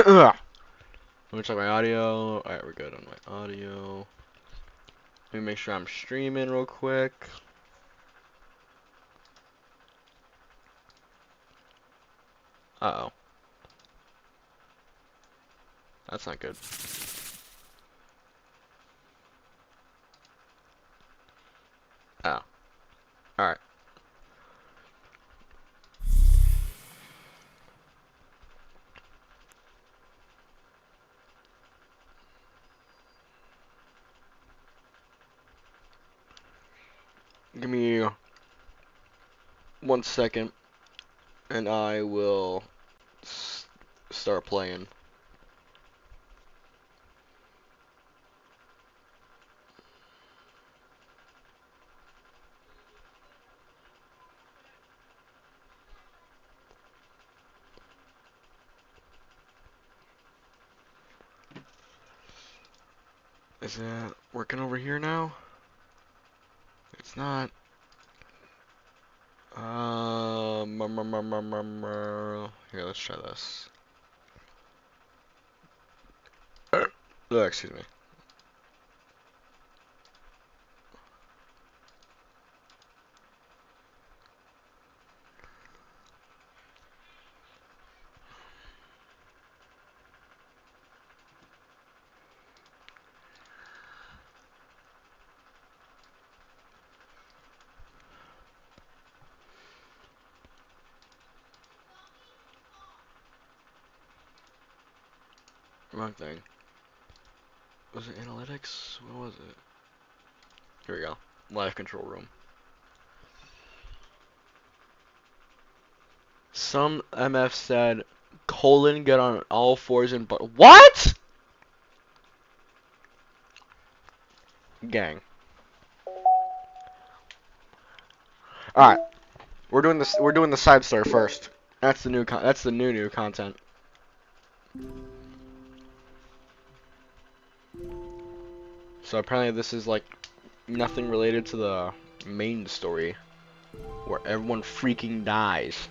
Let me check my audio. Alright, we're good on my audio. Let me make sure I'm streaming real quick. Uh-oh. That's not good. Oh. Alright. Give me 1 second, and I will start playing. Is it working over here now? It's not. Here, let's try this. Oh, excuse me. Wrong thing. Was it analytics? What was it? Here we go. Live control room. Some MF said, get on all fours and but what? Gang. Alright. We're doing this. We're doing the side story first. That's the new. That's the new content. So apparently this is like nothing related to the main story, where everyone freaking dies.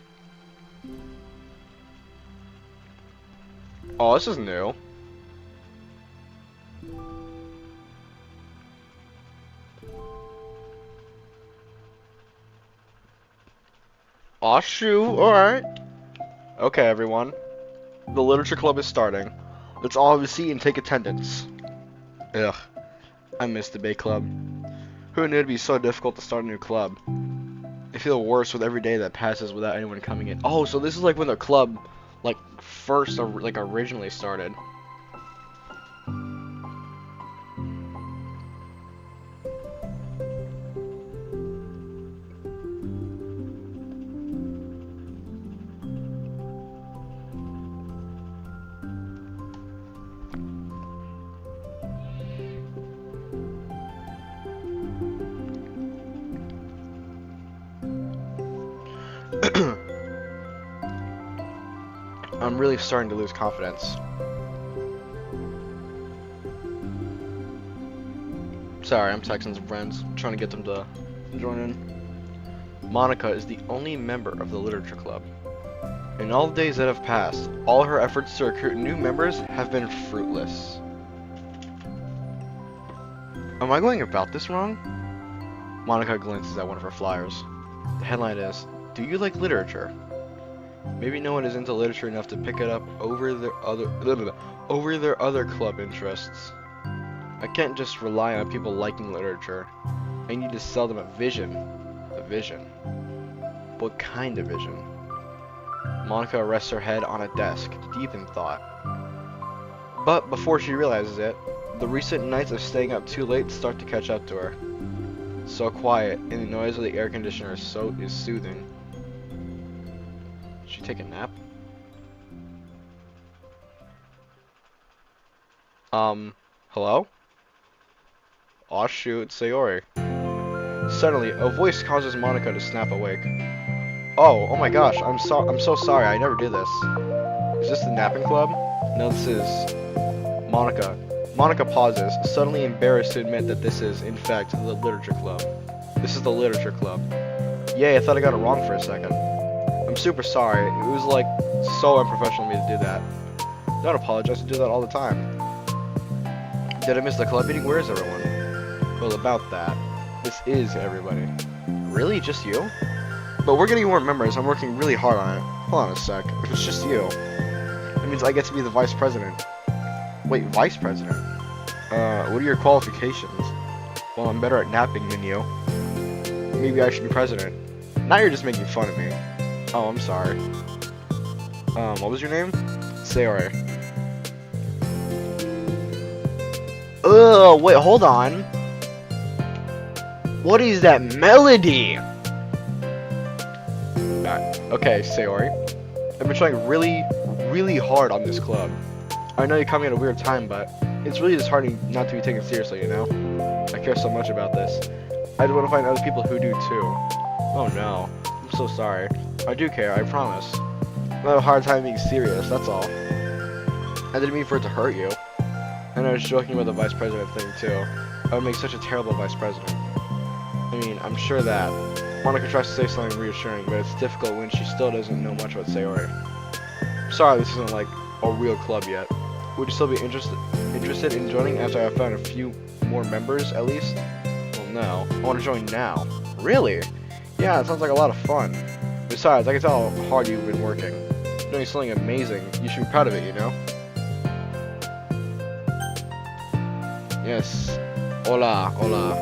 Oh, this is new. Aw, shoot. Alright. Okay, everyone. The literature club is starting. Let's all have a seat and take attendance. Ugh. I miss debate club. Who knew it'd be so difficult to start a new club? I feel worse with every day that passes without anyone coming in. Oh, so this is like when the club, like, first, like, originally started. I'm really starting to lose confidence. Sorry, I'm texting some friends, trying to get them to join in. Monica is the only member of the literature club. In all the days that have passed, all her efforts to recruit new members have been fruitless. Am I going about this wrong? Monica glances at one of her flyers. The headline is, "Do you like literature?" Maybe no one is into literature enough to pick it up over their other club interests. I can't just rely on people liking literature. I need to sell them a vision. A vision. What kind of vision? Monica rests her head on a desk, deep in thought. But before she realizes it, the recent nights of staying up too late start to catch up to her. So quiet, and the noise of the air conditioner is soothing. Should she take a nap? Hello? Aw shoot, Sayori. Suddenly, a voice causes Monica to snap awake. Oh my gosh, I'm so sorry, I never do this. Is this the napping club? No, this is Monica. Monica pauses, suddenly embarrassed to admit that this is, in fact, the literature club. This is the literature club. Yay, I thought I got it wrong for a second. I'm super sorry. It was like so unprofessional of me to do that. Don't apologize, I do that all the time. Did I miss the club meeting? Where is everyone? Well, about that. This is everybody. Really? Just you? But we're getting more members. I'm working really hard on it. Hold on a sec. If it's just you, that means I get to be the vice president. Wait, vice president? What are your qualifications? Well, I'm better at napping than you. Maybe I should be president. Now you're just making fun of me. Oh, I'm sorry. What was your name? Sayori. Ugh, wait, hold on. What is that melody? Okay, Sayori. I've been trying really hard on this club. I know you're coming at a weird time, but it's really disheartening not to be taken seriously, you know? I care so much about this. I just want to find other people who do too. Oh no. I'm so sorry. I do care, I promise. I have a hard time being serious, that's all. I didn't mean for it to hurt you. And I was joking about the vice president thing too. I would make such a terrible vice president. I mean, I'm sure that Monica tries to say something reassuring, but it's difficult when she still doesn't know much about Sayori. Sorry, this isn't like a real club yet. Would you still be interested in joining after I've found a few more members, at least? Well, no. I want to join now. Really? Yeah, it sounds like a lot of fun. Besides, I can tell how hard you've been working. You're doing something amazing. You should be proud of it, you know? Yes. Hola, hola.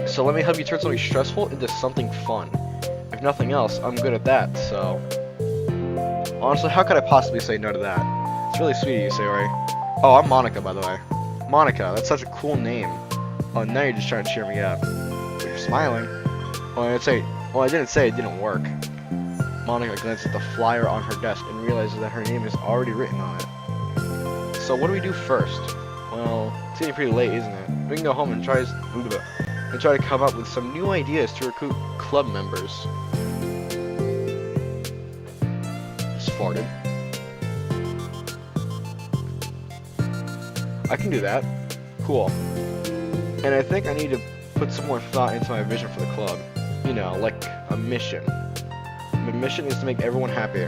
So let me help you turn something stressful into something fun. If nothing else, I'm good at that, so... Honestly, how could I possibly say no to that? It's really sweet of you, Sayori. Oh, I'm Monica, by the way. Monica, that's such a cool name. Oh, now you're just trying to cheer me up. But you're smiling. Well, I didn't say it didn't work. Monica glanced at the flyer on her desk and realizes that her name is already written on it. So what do we do first? Well, it's getting pretty late, isn't it? We can go home and try to come up with some new ideas to recruit club members. Just farted. I can do that. Cool. And I think I need to put some more thought into my vision for the club. You know, like a mission. My mission is to make everyone happy.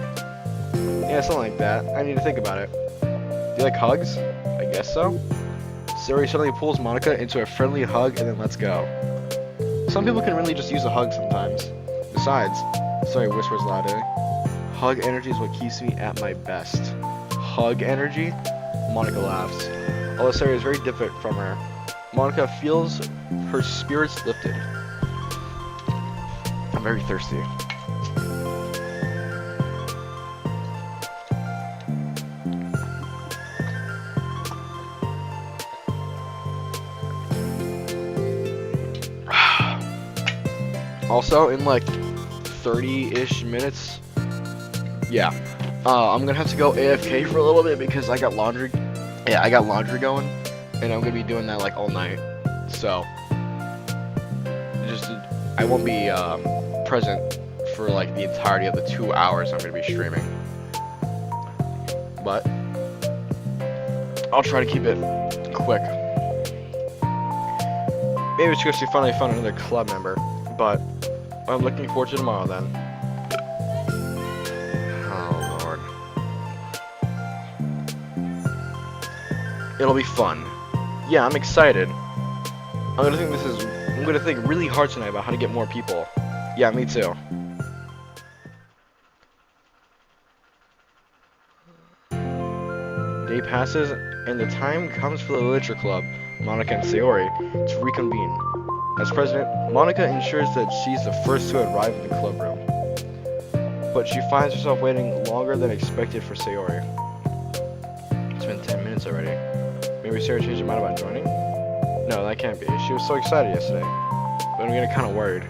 Yeah, something like that. I need to think about it. Do you like hugs? I guess so. Sayori suddenly pulls Monica into a friendly hug and then lets go. Some people can really just use a hug sometimes. Besides, Sayori whispers loudly, hug energy is what keeps me at my best. Hug energy? Monica laughs. Although Sayori is very different from her, Monica feels her spirits lifted. I'm very thirsty. Also, in like 30-ish minutes, yeah, I'm gonna have to go AFK for a little bit because I got laundry. Yeah, I got laundry going, and I'm gonna be doing that like all night. So, I won't be present for like the entirety of the 2 hours I'm gonna be streaming. But I'll try to keep it quick. Maybe it's just to finally find another club member, but I'm looking forward to tomorrow then. Oh Lord. It'll be fun. Yeah, I'm excited. I'm gonna think really hard tonight about how to get more people. Yeah, me too. Day passes, and the time comes for the literature club, Monica and Sayori, to reconvene. As president, Monica ensures that she's the first to arrive in the club room. But she finds herself waiting longer than expected for Sayori. It's been 10 minutes already. Maybe Sayori changed her mind about joining? No, that can't be. She was so excited yesterday. But I'm getting kind of worried.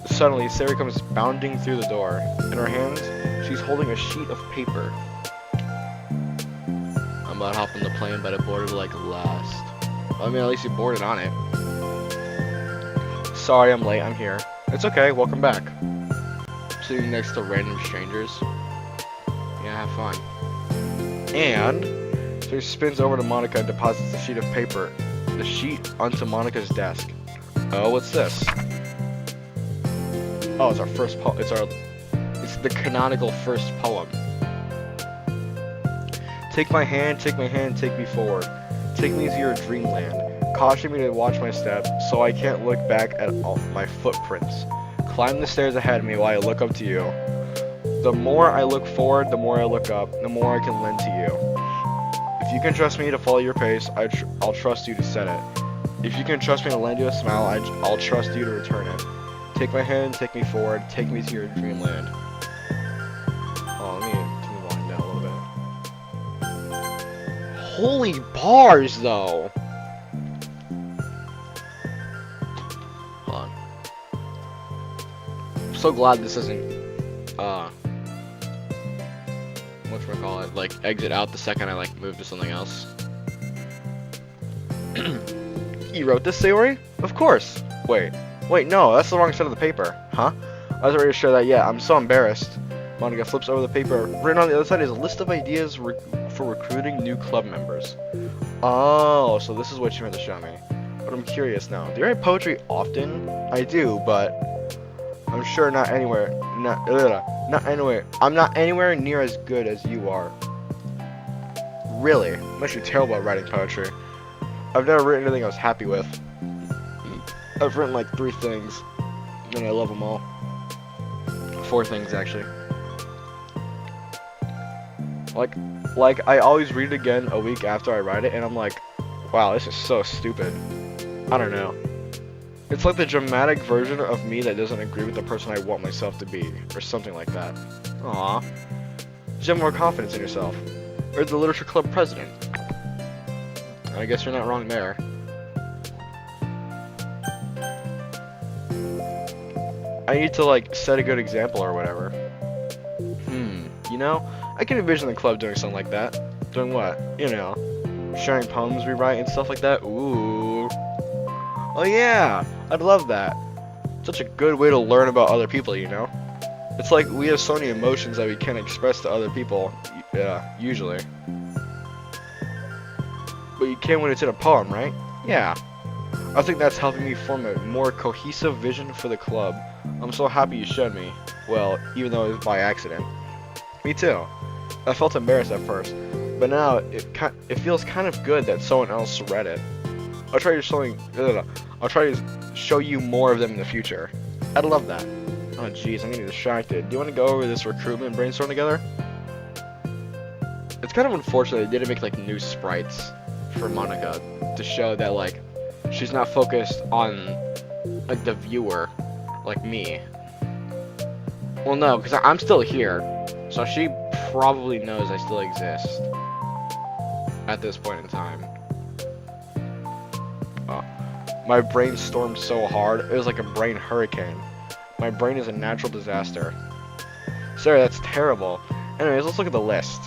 Suddenly, Sayori comes bounding through the door. In her hands, she's holding a sheet of paper. I'm about to hop on the plane, but I boarded like last. Well, I mean, at least you boarded on it. Sorry I'm late, I'm here. It's okay, welcome back. Sitting next to random strangers. Yeah, have fun. And so he spins over to Monica and deposits the sheet of paper, the sheet onto Monica's desk. Oh, what's this? Oh, it's our It's the canonical first poem. Take my hand, take me forward. Take me to your dreamland. Caution me to watch my step, so I can't look back at all my footprints. Climb the stairs ahead of me while I look up to you. The more I look forward, the more I look up, the more I can lend to you. If you can trust me to follow your pace, I'll trust you to set it. If you can trust me to lend you a smile, I'll trust you to return it. Take my hand, take me forward, take me to your dreamland. Oh, let me turn the volume down a little bit. Holy bars, though! Hold on. I'm so glad this isn't, whatchamacallit, like, exit out the second I, like, move to something else. You wrote this theory? Of course! Wait, no, that's the wrong side of the paper. Huh? I was ready to show that, yeah, I'm so embarrassed. Monica flips over the paper. Written on the other side is a list of ideas for recruiting new club members. Oh, so this is what you meant to show me. But I'm curious now. Do you write poetry often? I do, but I'm sure not anywhere. I'm not anywhere near as good as you are. Really? I'm actually terrible at writing poetry. I've never written anything I was happy with. I've written like 3 things, and I love them all. 4 things, actually. Like I always read it again a week after I write it, and I'm like, wow, this is so stupid. I don't know. It's like the dramatic version of me that doesn't agree with the person I want myself to be, or something like that. Aww. You have more confidence in yourself. Or the literature club president. I guess you're not wrong there. I need to, like, set a good example or whatever. You know, I can envision the club doing something like that. Doing what? You know, sharing poems we write and stuff like that. Ooh. Oh yeah, I'd love that. Such a good way to learn about other people, you know? It's like we have so many emotions that we can't express to other people, usually. But you can when it's in a poem, right? Yeah. I think that's helping me form a more cohesive vision for the club. I'm so happy you showed me. Well, even though it was by accident. Me too. I felt embarrassed at first, but now it feels kind of good that someone else read it. I'll try to show you more of them in the future. I'd love that. Oh jeez, I'm getting distracted. Do you want to go over this recruitment brainstorm together? It's kind of unfortunate they didn't make like new sprites for Monica to show that like she's not focused on like the viewer, like me. Well, no, because I'm still here, so she probably knows I still exist at this point in time. My brain stormed so hard, it was like a brain hurricane. My brain is a natural disaster. Sorry, that's terrible. Anyways, let's look at the list.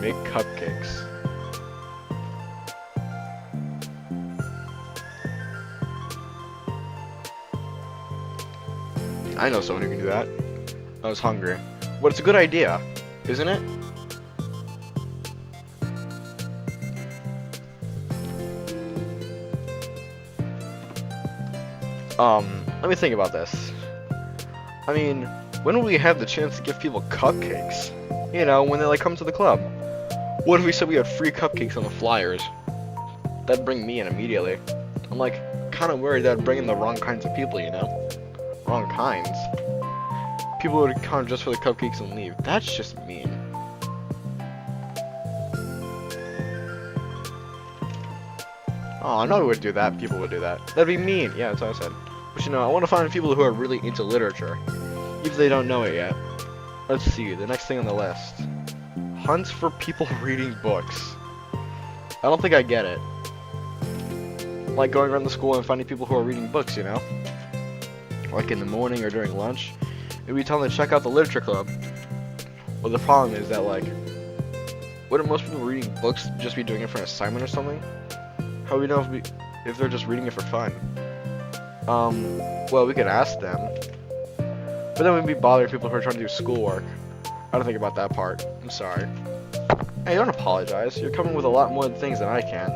Make cupcakes. I know someone who can do that. I was hungry. But it's a good idea, isn't it? Let me think about this. I mean, when will we have the chance to give people cupcakes? You know, when they like come to the club. What if we said we had free cupcakes on the flyers? That'd bring me in immediately. I'm like, kind of worried that'd bring in the wrong kinds of people, you know? Wrong kinds. People would come just for the cupcakes and leave. That's just mean. Oh, I know who would do that. People would do that. That'd be mean. Yeah, that's what I said. But you know, I want to find people who are really into literature, even if they don't know it yet. Let's see, the next thing on the list. Hunts for people reading books. I don't think I get it. Like going around the school and finding people who are reading books, you know? Like in the morning or during lunch. Maybe tell them to check out the literature club. Well, the problem is that, like, wouldn't most people reading books just be doing it for an assignment or something? How do we know if they're just reading it for fun? Well, we could ask them. But then we'd be bothering people who are trying to do schoolwork. I don't think about that part. I'm sorry. Hey, don't apologize. You're coming with a lot more things than I can.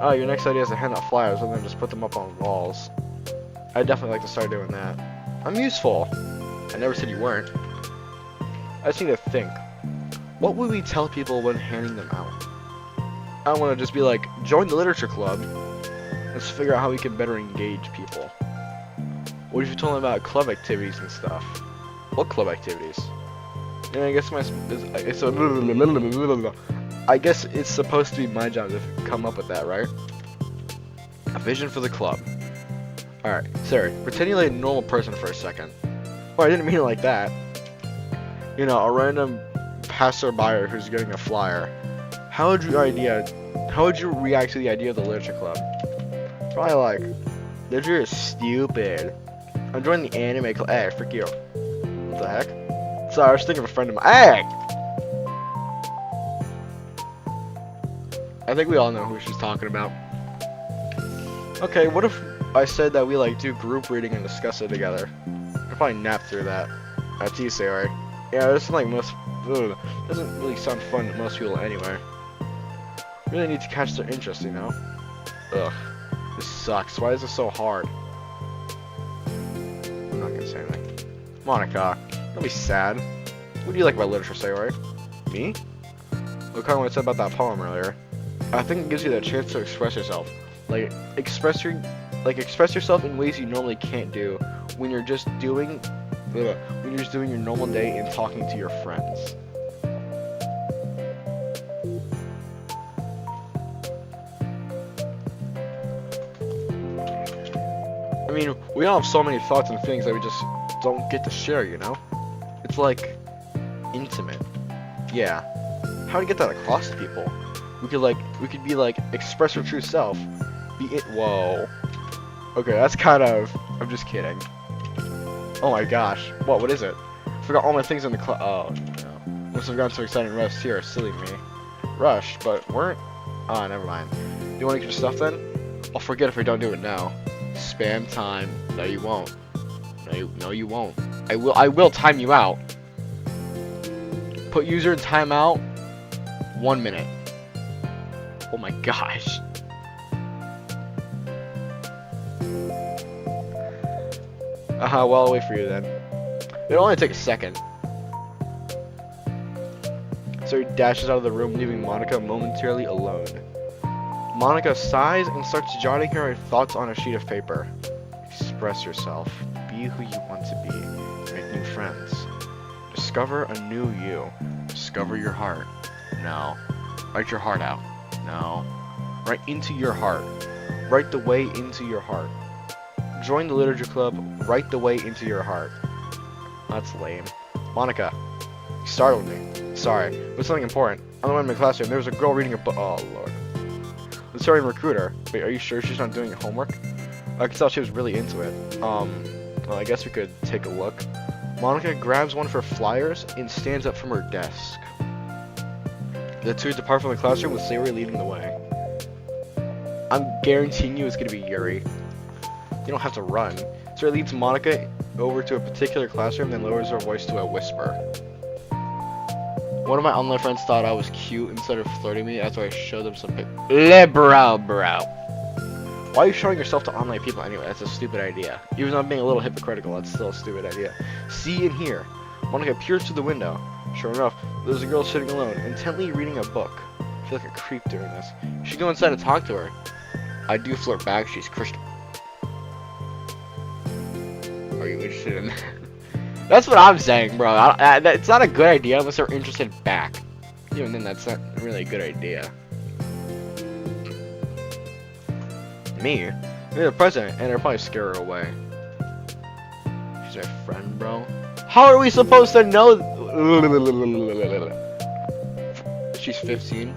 Oh, your next idea is to hand out flyers and then just put them up on walls. I'd definitely like to start doing that. I'm useful. I never said you weren't. I just need to think. What would we tell people when handing them out? I don't want to just be like, join the literature club. Let's figure out how we can better engage people. What if you told them about club activities and stuff? What club activities? And I guess I guess it's supposed to be my job to come up with that, right? A vision for the club. Alright, Sarah, pretend you're like a normal person for a second. Well, I didn't mean it like that. You know, a random passerby who's getting a flyer. How would you react to the idea of the literature club? Probably like, literature is stupid. I'm joining the anime club. Hey, frick you. What the heck? Sorry, I was thinking of a friend of mine. Hey! I think we all know who she's talking about. Okay, what if I said that we like do group reading and discuss it together? I'll probably nap through that. That's you, Sarah. Yeah, this is like doesn't really sound fun to most people anyway. Really need to catch their interest, you know? Ugh. This sucks. Why is this so hard? I'm not gonna say anything. Monica, don't be sad. What do you like about literature, Sarah? Me? Look how I said about that poem earlier. I think it gives you that chance to express yourself. Like express yourself in ways you normally can't do when you're just doing your normal day and talking to your friends. I mean, we all have so many thoughts and feelings that we just don't get to share, you know? It's like intimate. Yeah. How do you get that across to people? We could be like, express your true self. Whoa. Okay, that's kind of, I'm just kidding. Oh my gosh. What is it? I forgot all my things in the oh no. Must have gotten so excited and rushed here, silly me. Rush, but weren't, never mind. Do you want to get your stuff then? I'll forget if I don't do it now. Spam time. No, you won't. No, you won't. I will time you out. Put user in timeout. 1 minute. Oh my gosh. Well, I'll wait for you then. It'll only take a second. So he dashes out of the room, leaving Monica momentarily alone. Monica sighs and starts jotting her thoughts on a sheet of paper. Express yourself. Be who you want to be. Make new friends. Discover a new you. Discover your heart. No. Write your heart out. No. Write into your heart. Write the way into your heart. Join the literature club. Write the way into your heart. That's lame. Monica, you startled me. Sorry, but something important. On the way in my classroom, there was a girl reading a book. Oh lord. Let's hurry and recruit her. Wait, are you sure she's not doing homework? I could tell she was really into it. Well, I guess we could take a look. Monica grabs one of her flyers and stands up from her desk. The two depart from the classroom with Sayori leading the way. I'm guaranteeing you it's gonna be Yuri. You don't have to run. Sayori leads Monica over to a particular classroom, then lowers her voice to a whisper. One of my online friends thought I was cute instead of flirting me after I showed them some bro. Why are you showing yourself to online people anyway? That's a stupid idea. Even though I'm being a little hypocritical, that's still a stupid idea. See and hear. Monica peers through the window. Sure enough, there's a girl sitting alone, intently reading a book. I feel like a creep doing this. You should go inside and talk to her. I do flirt back, she's Christian. Are you interested in that? That's what I'm saying, bro. It's not a good idea unless they're interested back. Even then, that's not really a good idea. Me? You're the president, and they'll probably scare her away. She's my friend, bro. How are we supposed to know? She's 15.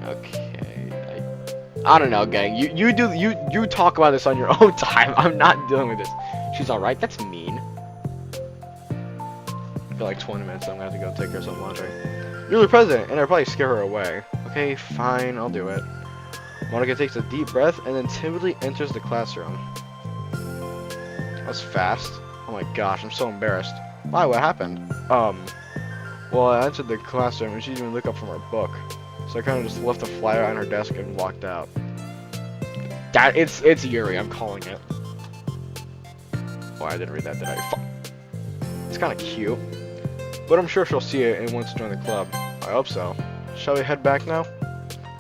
Okay. I don't know, gang. You talk about this on your own time. I'm not dealing with this. She's alright. That's mean. For like 20 minutes, I'm gonna have to go take care of some laundry. You're the president, and I'll probably scare her away. Okay, fine. I'll do it. Monica takes a deep breath and then timidly enters the classroom. That was fast. Oh my gosh, I'm so embarrassed. Why? What happened? Well, I entered the classroom and she didn't even look up from her book. So I kind of just left the flyer on her desk and walked out. It's Yuri, I'm calling it. Oh, I didn't read that, did I? Fuck. It's kind of cute. But I'm sure she'll see it and wants to join the club. I hope so. Shall we head back now?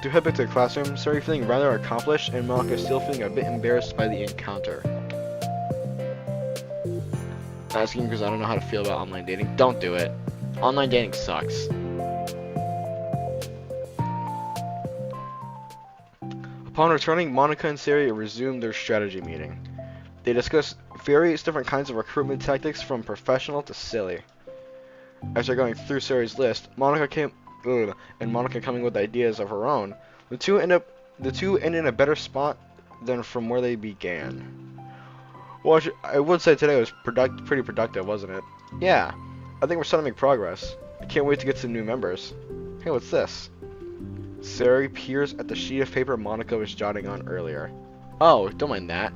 To head back to the classroom, Sari feeling rather accomplished, and Monica still feeling a bit embarrassed by the encounter. Asking because I don't know how to feel about online dating. Don't do it. Online dating sucks. Upon returning, Monica and Sari resumed their strategy meeting. They discussed various different kinds of recruitment tactics from professional to silly. After going through Sari's list, Monica coming with ideas of her own, the two end in a better spot than from where they began. Well, I would say today was pretty productive, wasn't it? Yeah, I think we're starting to make progress. I can't wait to get some new members. Hey, what's this? Sari peers at the sheet of paper Monica was jotting on earlier. Oh, don't mind that.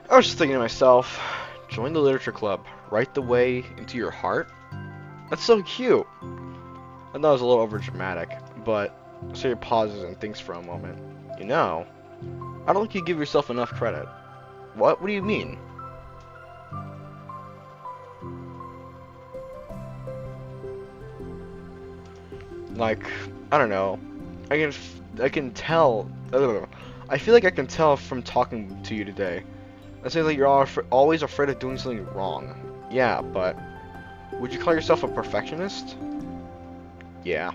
I was just thinking to myself, join the literature club, right the way into your heart? That's so cute. I thought it was a little over dramatic, but Sari pauses and thinks for a moment. You know, I don't think you give yourself enough credit. What? What do you mean? Like, I don't know. I can tell. I feel like I can tell from talking to you today. I say that you're always afraid of doing something wrong. Yeah, but would you call yourself a perfectionist? Yeah.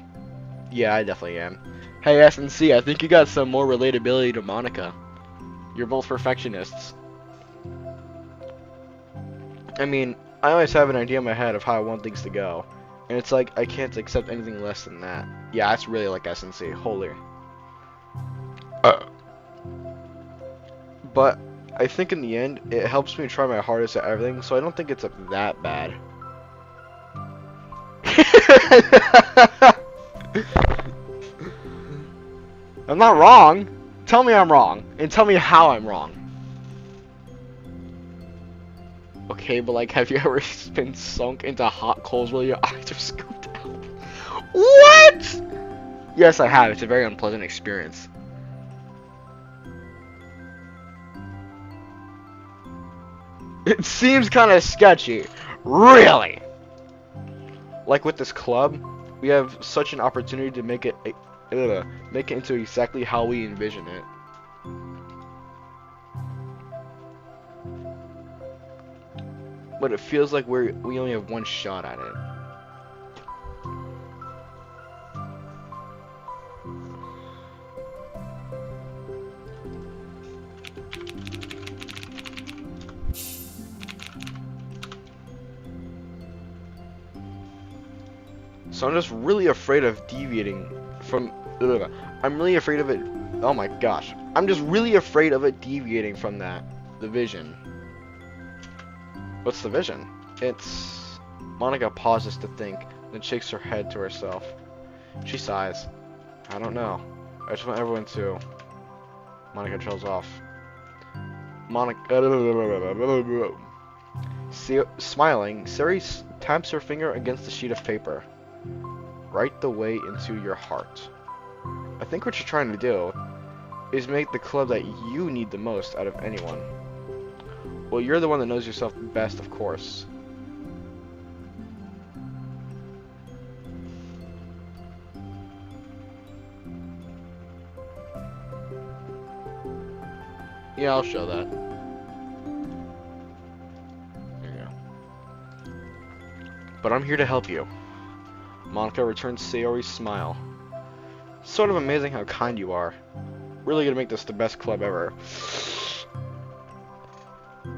Yeah, I definitely am. Hey, S&C, I think you got some more relatability to Monica. You're both perfectionists. I mean, I always have an idea in my head of how I want things to go. And it's like, I can't accept anything less than that. Yeah, that's really like S&C. Holy. But I think in the end, it helps me try my hardest at everything, so I don't think it's that bad. I'm not wrong. Tell me I'm wrong, and tell me how I'm wrong. Okay, but like, have you ever been sunk into hot coals while your eyes are scooped out? What? Yes, I have. It's a very unpleasant experience. It seems kind of sketchy. Really? Like with this club, we have such an opportunity to make it into exactly how we envision it. But it feels like we only have one shot at it. So I'm just really afraid of deviating from. I'm really afraid of it. Oh my gosh. I'm just really afraid of it deviating from that. The vision. What's the vision? It's. Monica pauses to think, then shakes her head to herself. She sighs. I don't know. I just want everyone to. Monica trails off. Smiling, Sari taps her finger against the sheet of paper. Right the way into your heart. I think what you're trying to do is make the club that you need the most out of anyone. Well, you're the one that knows yourself best, of course. Yeah, I'll show that. There you go. But I'm here to help you. Monica returns Sayori's smile. Sort of amazing how kind you are. Really gonna make this the best club ever.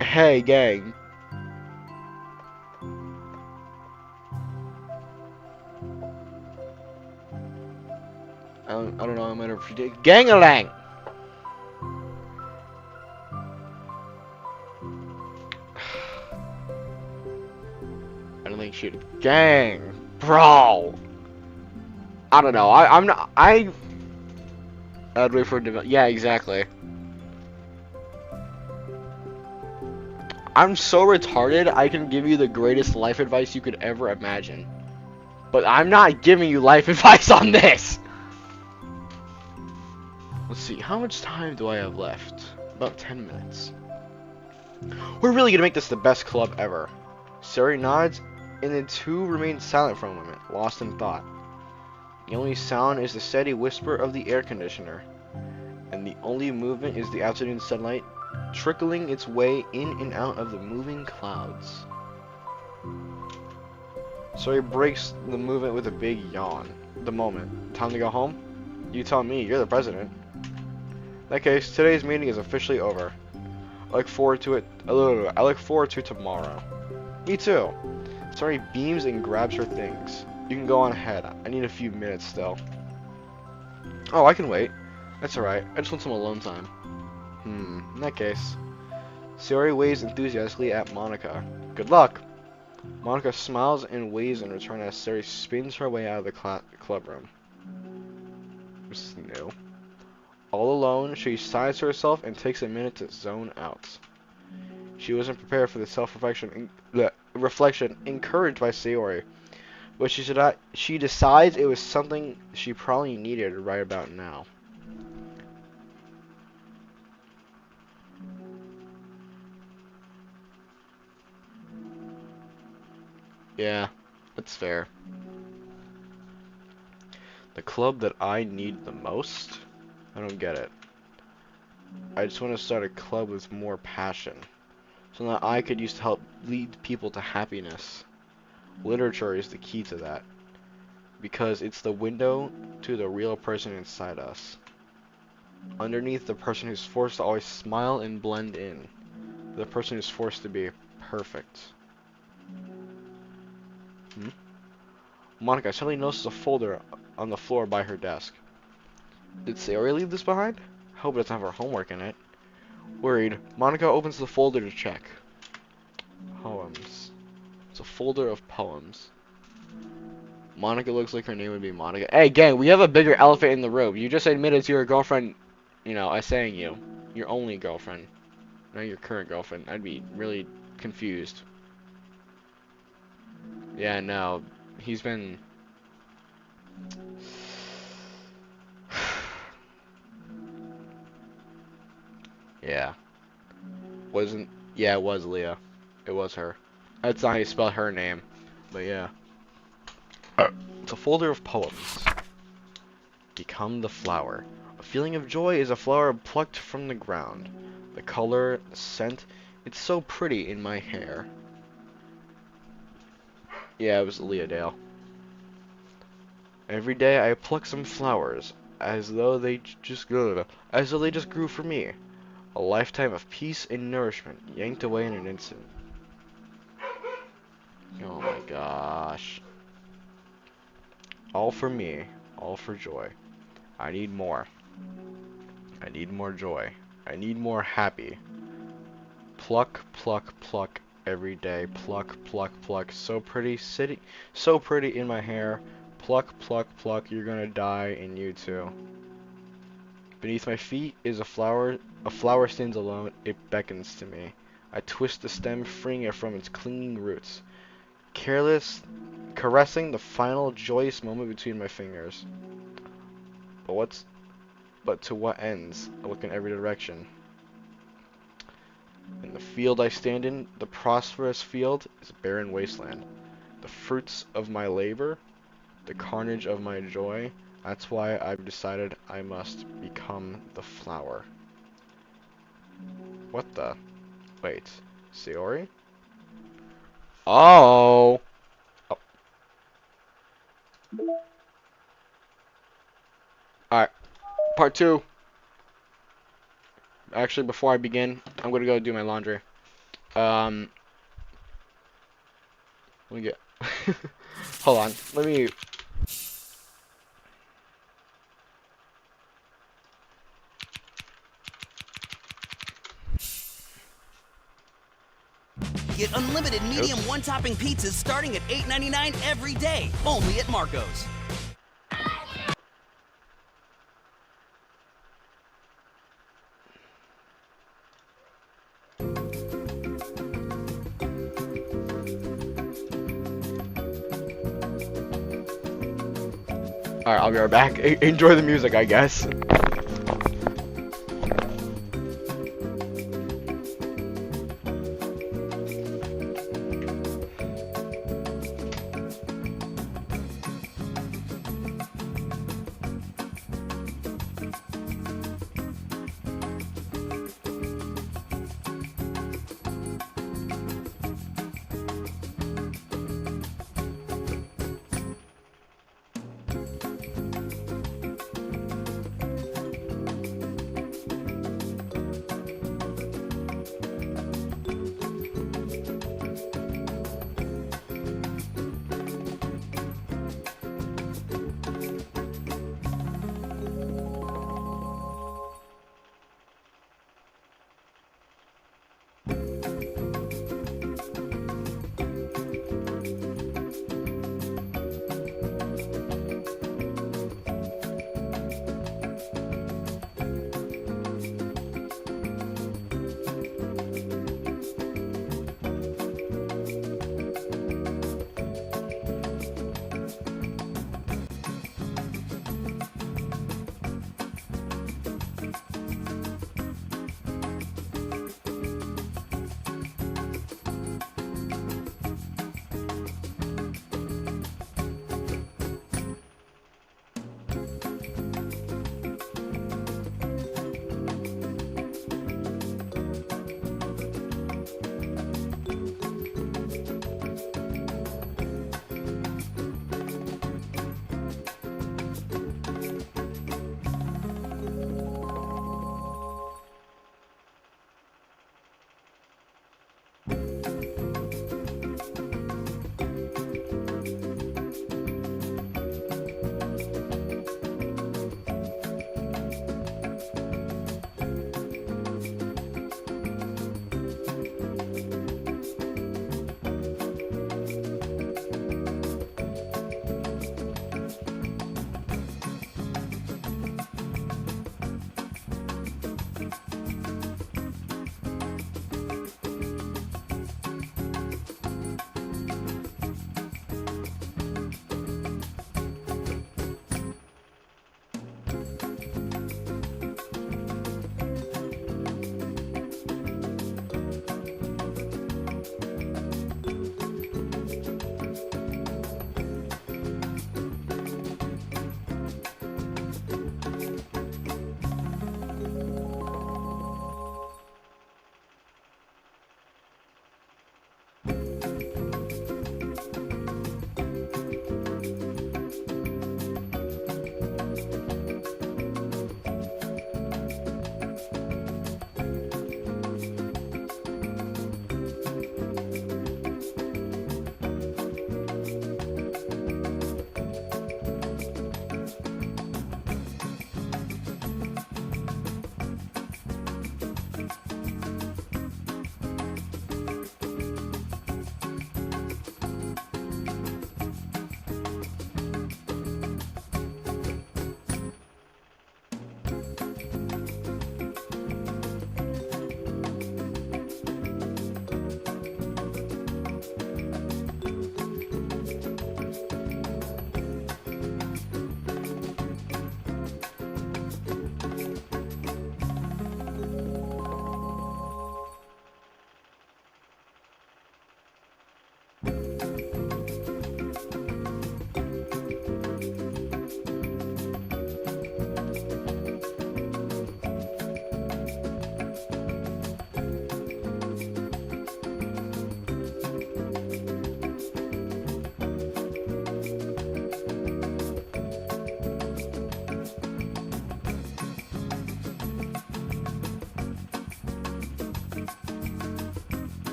Hey, gang. I don't know, I'm gonna predict Gang-a-lang! I don't think she'd gang, bro. I don't know. I'm not. I'd wait for it. Yeah, exactly. I'm so retarded. I can give you the greatest life advice you could ever imagine, but I'm not giving you life advice on this. Let's see. How much time do I have left? About 10 minutes. We're really gonna make this the best club ever. Sari nods, and the two remain silent for a moment, lost in thought. The only sound is the steady whisper of the air conditioner, and the only movement is the afternoon sunlight trickling its way in and out of the moving clouds. Sari breaks the movement with a big yawn. The moment. Time to go home? You tell me, you're the president. In that case, today's meeting is officially over. I look forward to it. I look forward to tomorrow. Me too. Sari beams and grabs her things. You can go on ahead. I need a few minutes still. Oh, I can wait. That's alright. I just want some alone time. In that case. Sari waves enthusiastically at Monica. Good luck! Monica smiles and waves in return as Sari spins her way out of the club room. This is new. All alone, she sighs to herself and takes a minute to zone out. She wasn't prepared for the self-reflection encouraged by Sayori, but she decides it was something she probably needed right about now. Yeah, that's fair. The club that I need the most? I don't get it. I just want to start a club with more passion, so that I could use to help lead people to happiness. Literature is the key to that, because it's the window to the real person inside us. Underneath the person who's forced to always smile and blend in, the person who's forced to be perfect. Monica suddenly notices a folder on the floor by her desk. Did Sayori leave this behind? I hope it doesn't have her homework in it. Worried, Monica opens the folder to check. Poems. It's a folder of poems. Monica looks like her name would be Monica. Hey, gang, we have a bigger elephant in the room. You just admitted to your girlfriend, you know, essaying you. Your only girlfriend. Not your current girlfriend. I'd be really confused. Yeah, no. He's been... Yeah. Yeah, it was Leah. It was her. That's not how you spell her name. But yeah. It's a folder of poems. Become the flower. A feeling of joy is a flower plucked from the ground. The color, the scent, it's so pretty in my hair. Yeah, it was Leah Dale. Every day I pluck some flowers, as though they just grew for me. A lifetime of peace and nourishment, yanked away in an instant. Oh my gosh. All for me, all for joy. I need more. I need more joy. I need more happy. Pluck, pluck, pluck every day. Pluck, pluck, pluck. So pretty, so pretty in my hair. Pluck, pluck, pluck. You're gonna die, and you too. Beneath my feet is a flower. A flower stands alone. It beckons to me. I twist the stem, freeing it from its clinging roots. Caressing the final joyous moment between my fingers. But to what ends? I look in every direction. In the field I stand in, the prosperous field, is a barren wasteland. The fruits of my labor, the carnage of my joy, that's why I've decided I must become the flower. What the? Wait. Sayori? Oh! Oh. Alright. Part 2. Actually, before I begin, I'm gonna go do my laundry. Let me get... Hold on. Let me... Get unlimited medium one-topping pizzas starting at $8.99 every day, only at Marco's. Alright, I'll be right back. Enjoy the music, I guess.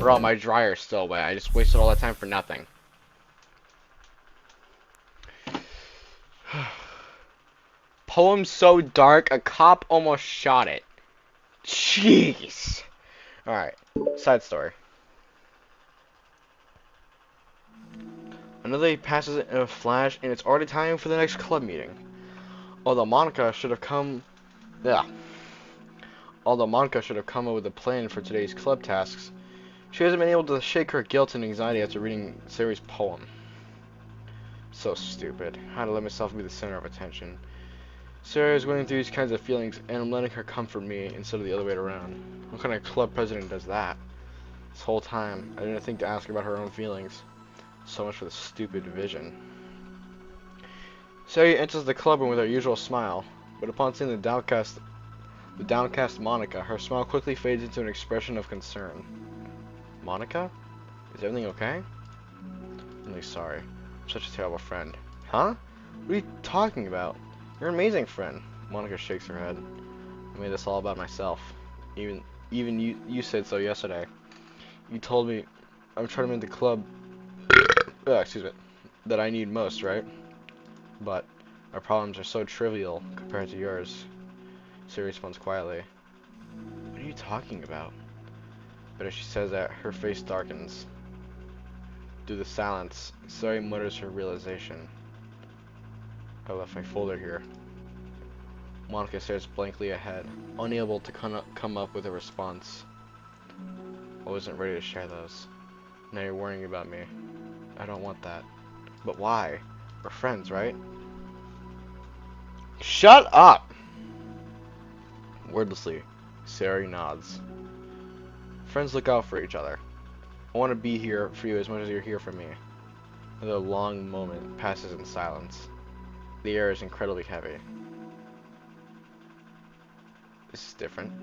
Bro, my dryer's still wet. I just wasted all that time for nothing. Poem so dark, a cop almost shot it. Jeez. Alright, side story. Another day passes in a flash, and it's already time for the next club meeting. Although Monica should have come... Yeah. Although Monica should have come up with a plan for today's club tasks, she hasn't been able to shake her guilt and anxiety after reading Sari's poem. So stupid. How to let myself be the center of attention. Sarah is going through these kinds of feelings, and I'm letting her comfort me instead of the other way around. What kind of club president does that? This whole time, I didn't think to ask her about her own feelings. So much for the stupid vision. Sarah enters the clubroom with her usual smile, but upon seeing the downcast Monica, her smile quickly fades into an expression of concern. Monica? Is everything okay? I'm really sorry. I'm such a terrible friend. Huh? What are you talking about? You're an amazing friend. Monica shakes her head. I made this all about myself. Even you said so yesterday. You told me I'm trying to make the club excuse me, that I need most, right? But our problems are so trivial compared to yours. Siri responds quietly. What are you talking about? But as she says that, her face darkens. Through the silence, Sari mutters her realization. I left my folder here. Monica stares blankly ahead, unable to come up with a response. I wasn't ready to share those. Now you're worrying about me. I don't want that. But why? We're friends, right? Shut up! Wordlessly, Sari nods. Friends look out for each other. I want to be here for you as much as you're here for me. Another long moment passes in silence. The air is incredibly heavy. This is different.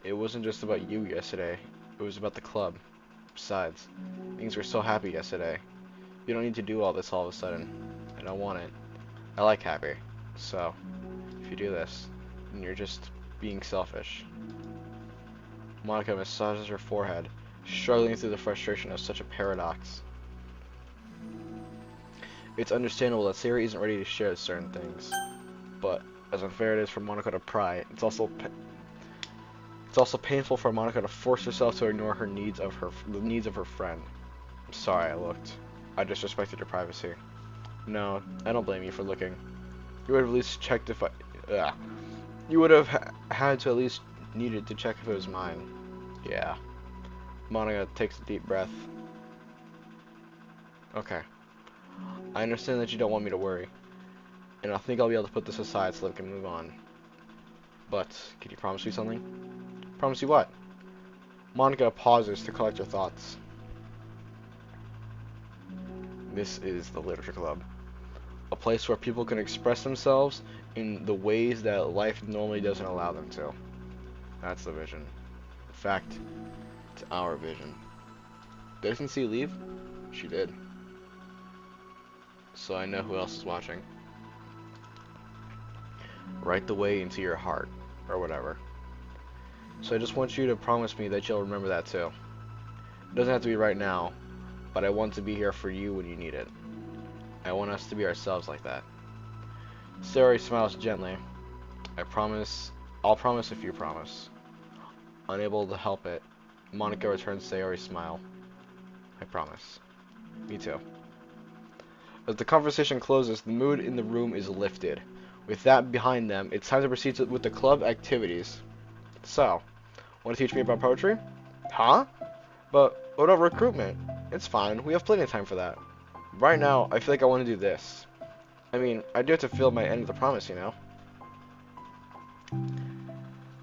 It wasn't just about you yesterday. It was about the club. Besides, things were so happy yesterday. You don't need to do all this all of a sudden. I don't want it. I like happy. So, if you do this, then you're just being selfish. Monica massages her forehead, struggling through the frustration of such a paradox. It's understandable that Siri isn't ready to share certain things, but as unfair it is for Monica to pry, it's also painful for Monica to force herself to ignore the needs of her friend. I'm sorry I looked. I disrespected your privacy. No, I don't blame you for looking. You would have at least checked if you would have had to at least needed to check if it was mine. Yeah. Monica takes a deep breath. Okay. I understand that you don't want me to worry, and I think I'll be able to put this aside so that we can move on. But, can you promise me something? Promise you what? Monica pauses to collect her thoughts. This is the Literature Club. A place where people can express themselves in the ways that life normally doesn't allow them to. That's the vision. In fact, it's our vision. Did SNC leave? She did. So I know who else is watching. Right the way into your heart, or whatever. So I just want you to promise me that you'll remember that too. It doesn't have to be right now, but I want to be here for you when you need it. I want us to be ourselves like that. Sari smiles gently. I'll promise if you promise. Unable to help it, Monica returns Sayori's smile. I promise. Me too. As the conversation closes, the mood in the room is lifted. With that behind them, it's time to proceed with the club activities. So, want to teach me about poetry? Huh? But what about recruitment? It's fine, we have plenty of time for that. Right now, I feel like I want to do this. I mean, I do have to fill my end of the promise, you know?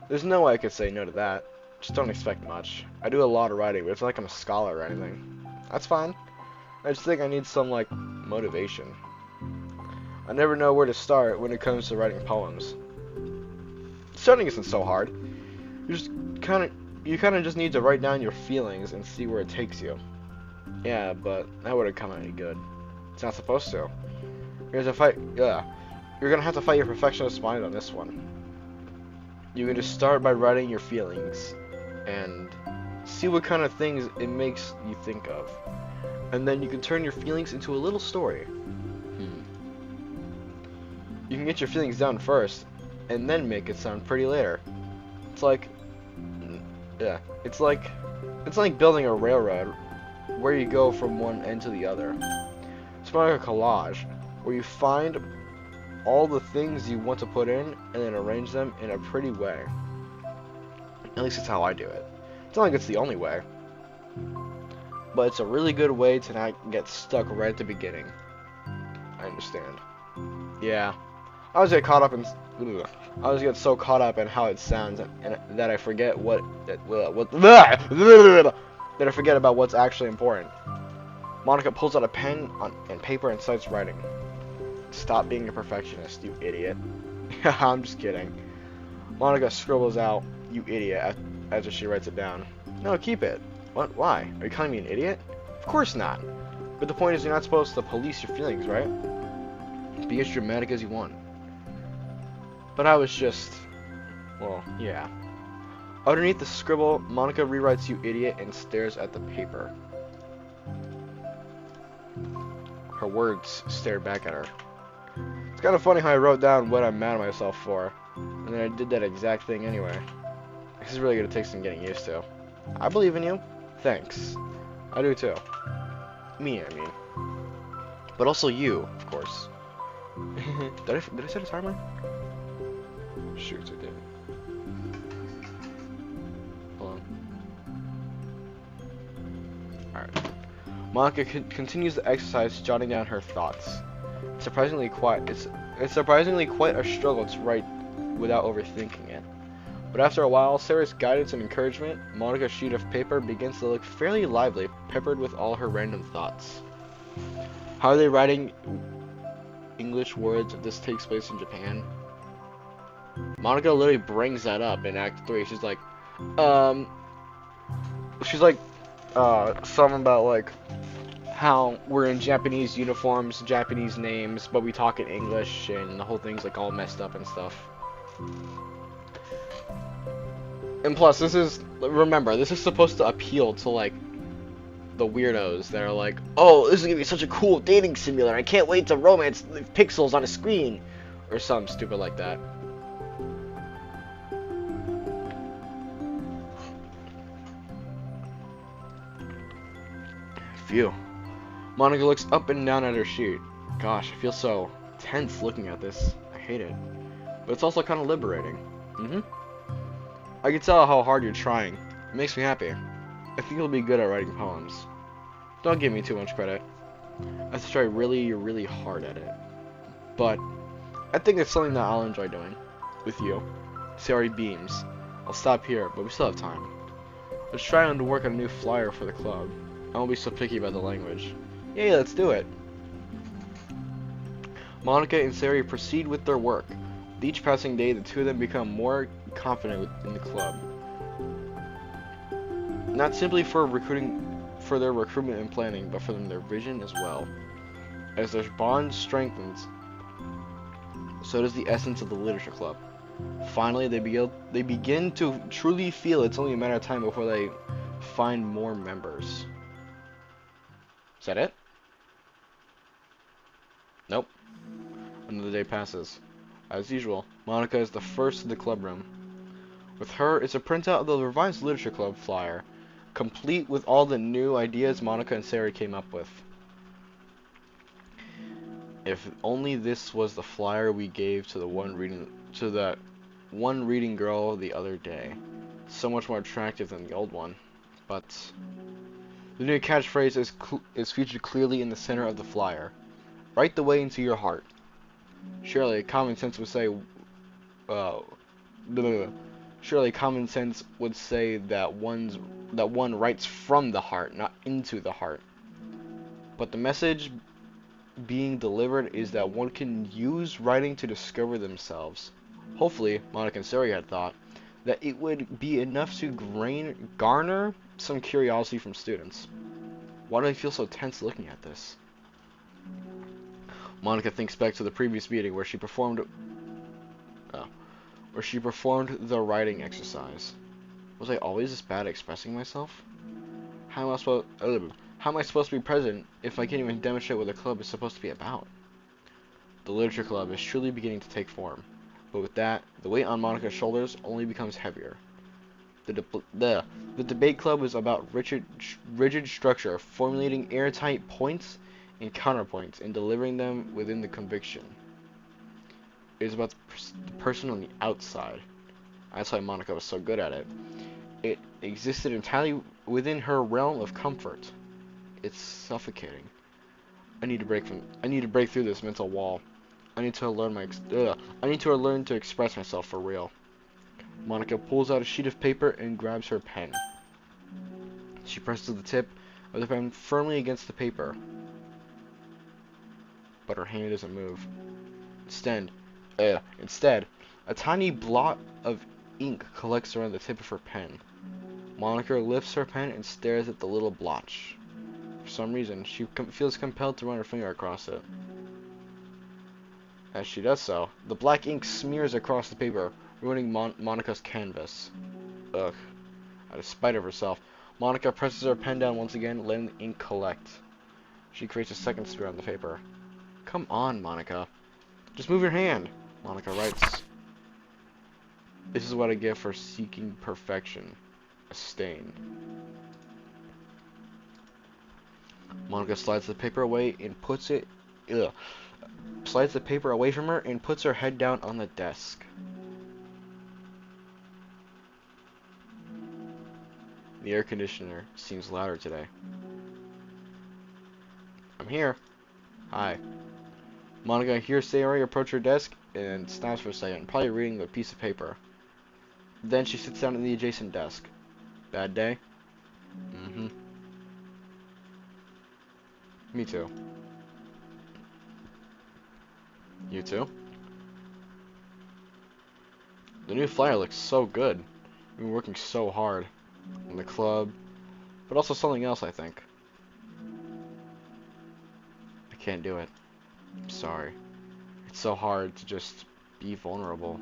There's no way I could say no to that. Just don't expect much. I do a lot of writing, but it's not like I'm a scholar or anything. That's fine. I just think I need some, like, motivation. I never know where to start when it comes to writing poems. Starting isn't so hard. You kind of just need to write down your feelings and see where it takes you. Yeah, but that wouldn't come any good. It's not supposed to. You're gonna have to fight your perfectionist mind on this one. You can just start by writing your feelings. and see what kind of things it makes you think of. And then you can turn your feelings into a little story. You can get your feelings down first, and then make it sound pretty later. It's like, yeah, it's like building a railroad where you go from one end to the other. It's more like a collage where you find all the things you want to put in and then arrange them in a pretty way. At least that's how I do it. It's not like it's the only way, but it's a really good way to not get stuck right at the beginning. I understand. Yeah, I always get so caught up in how it sounds and that I forget that I forget about what's actually important. Monica pulls out a pen and paper and starts writing. Stop being a perfectionist, you idiot. I'm just kidding. Monica scribbles out, you idiot, after she writes it down. No, keep it. What? Why? Are you calling me an idiot? Of course not. But the point is you're not supposed to police your feelings, right? Be as dramatic as you want. But I was just... well, yeah. Underneath the scribble, Monica rewrites you idiot and stares at the paper. Her words stare back at her. It's kind of funny how I wrote down what I'm mad at myself for, and then I did that exact thing anyway. This is really going to take some getting used to. I believe in you. Thanks. I do too. Me, I mean. But also you, of course. Did I set a timer? Shoot, I did. Hold on. Alright. Monica continues the exercise, jotting down her thoughts. It's surprisingly quite a struggle to write without overthinking it. But after a while, Sarah's guidance and encouragement, Monica's sheet of paper begins to look fairly lively, peppered with all her random thoughts. How are they writing English words if this takes place in Japan? Monica literally brings that up in Act 3. She's like, something about like how we're in Japanese uniforms, Japanese names, but we talk in English, and the whole thing's like all messed up and stuff. And plus, remember, this is supposed to appeal to like the weirdos that are like, oh, this is gonna be such a cool dating simulator, I can't wait to romance pixels on a screen, or something stupid like that. Phew. Monica looks up and down at her sheet. Gosh, I feel so tense looking at this. I hate it. But it's also kind of liberating. I can tell how hard you're trying. It makes me happy. I think you'll be good at writing poems. Don't give me too much credit. I have to try really, really hard at it. But I think it's something that I'll enjoy doing. With you. Sari beams. I'll stop here, but we still have time. Let's try to work on a new flyer for the club. I won't be so picky about the language. Yeah, let's do it. Monica and Sari proceed with their work. With each passing day, the two of them become more confident in the club. Not simply for their recruitment and planning, but for their vision as well. As their bond strengthens, so does the essence of the literature club. Finally, they begin to truly feel it's only a matter of time before they find more members. Is that it? Nope. Another day passes. As usual, Monica is the first to the club room. With her is a printout of the revised literature club flyer, complete with all the new ideas Monica and Sarah came up with. If only this was the flyer we gave to that one reading girl the other day. So much more attractive than the old one. But the new catchphrase is featured clearly in the center of the flyer. Right the way into your heart. Surely common sense would say that one writes from the heart, not into the heart. But the message being delivered is that one can use writing to discover themselves. Hopefully, Monica and Sari had thought that it would be enough to garner some curiosity from students. Why do I feel so tense looking at this? Monica thinks back to the previous meeting where she performed the writing exercise. Was I always this bad at expressing myself? How am I supposed to be president if I can't even demonstrate what the club is supposed to be about? The literature club is truly beginning to take form, but with that, the weight on Monica's shoulders only becomes heavier. The debate club is about rigid structure, formulating airtight points and counterpoints and delivering them within the conviction. It is about the person on the outside. That's why Monica was so good at it. It existed entirely within her realm of comfort. It's suffocating. I need to break through this mental wall. I need to learn to express myself for real. Monica pulls out a sheet of paper and grabs her pen. She presses the tip of the pen firmly against the paper, but her hand doesn't move. Instead, a tiny blot of ink collects around the tip of her pen. Monica lifts her pen and stares at the little blotch. For some reason, she feels compelled to run her finger across it. As she does so, the black ink smears across the paper, ruining Monica's canvas. Ugh. Out of spite of herself, Monica presses her pen down once again, letting the ink collect. She creates a second smear on the paper. Come on, Monica. Just move your hand, Monica writes. This is what I get for seeking perfection. A stain. Monica slides the paper away and puts it... Slides the paper away from her and puts her head down on the desk. The air conditioner seems louder today. I'm here. Hi. Monica hears Sayori approach her desk and stops for a second, probably reading the piece of paper. Then she sits down at the adjacent desk. Bad day? Mm-hmm. Me too. You too? The new flyer looks so good. We've been working so hard. In the club. But also something else, I think. I can't do it. I'm sorry. It's so hard to just be vulnerable.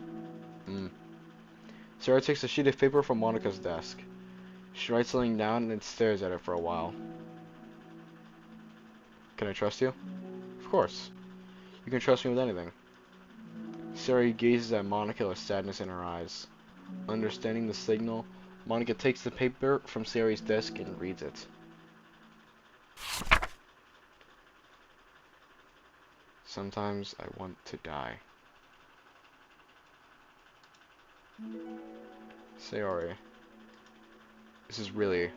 Sarah takes a sheet of paper from Monica's desk. She writes something down and then stares at it for a while. Can I trust you? Of course. You can trust me with anything. Sarah gazes at Monica with sadness in her eyes. Understanding the signal, Monica takes the paper from Sayori's desk and reads it. Sometimes I want to die. Sayori, this is really,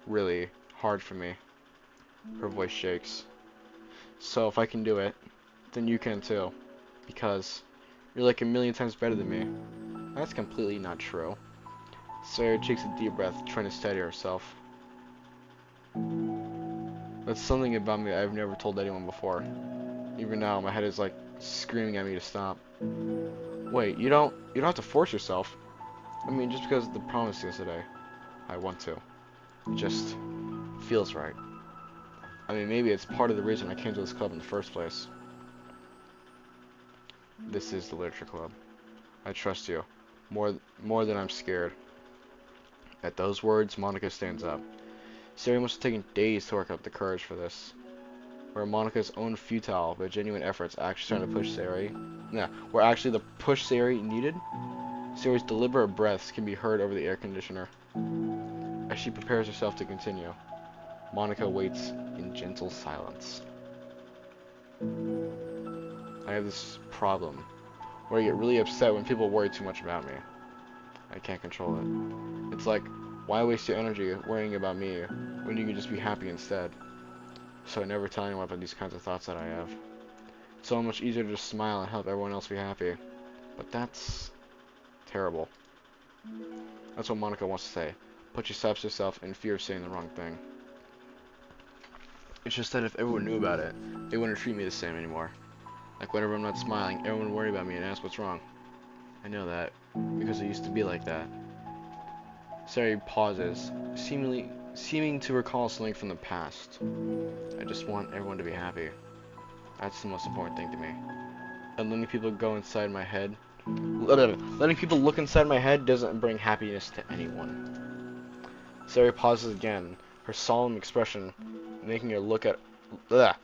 really hard for me. Her voice shakes. So if I can do it, then you can too. Because you're like a million times better than me. That's completely not true. Sayori takes a deep breath, trying to steady herself. That's something about me I've never told anyone before. Even now, my head is like screaming at me to stop. Wait, you don't have to force yourself. I mean, just because of the promise yesterday, I want to. It just feels right. I mean, maybe it's part of the reason I came to this club in the first place. This is the literature club. I trust you. More than I'm scared. At those words, Monica stands up. Sayori must have taken days to work up the courage for this. Where Monica's own futile but genuine efforts actually trying to push Sayori. Where actually the push Sayori needed, Sayori's deliberate breaths can be heard over the air conditioner. As she prepares herself to continue, Monica waits in gentle silence. I have this problem where I get really upset when people worry too much about me. I can't control it. It's like, why waste your energy worrying about me when you can just be happy instead? So I never tell anyone about these kinds of thoughts that I have. It's so much easier to just smile and help everyone else be happy. But that's terrible. That's what Monica wants to say, but she stops herself in fear of saying the wrong thing. It's just that if everyone knew about it, they wouldn't treat me the same anymore. Like whenever I'm not smiling, everyone would worry about me and ask what's wrong. I know that, because it used to be like that. Sayori pauses, seeming to recall something from the past. I just want everyone to be happy. That's the most important thing to me. And letting people go inside my head Letting people look inside my head doesn't bring happiness to anyone. Sari pauses again, her solemn expression making her look at. Ugh.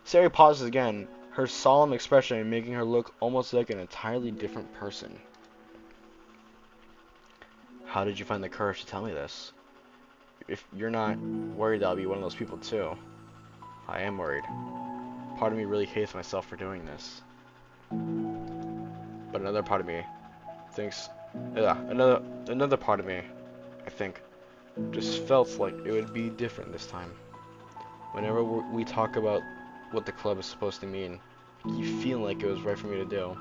Sari pauses again, her solemn expression making her look almost like an entirely different person. How did you find the courage to tell me this? If you're not worried that I'll be one of those people too. I am worried. Part of me really hates myself for doing this. But another part of me thinks, another part of me, I think, just felt like it would be different this time. Whenever we talk about what the club is supposed to mean, you feel like it was right for me to do.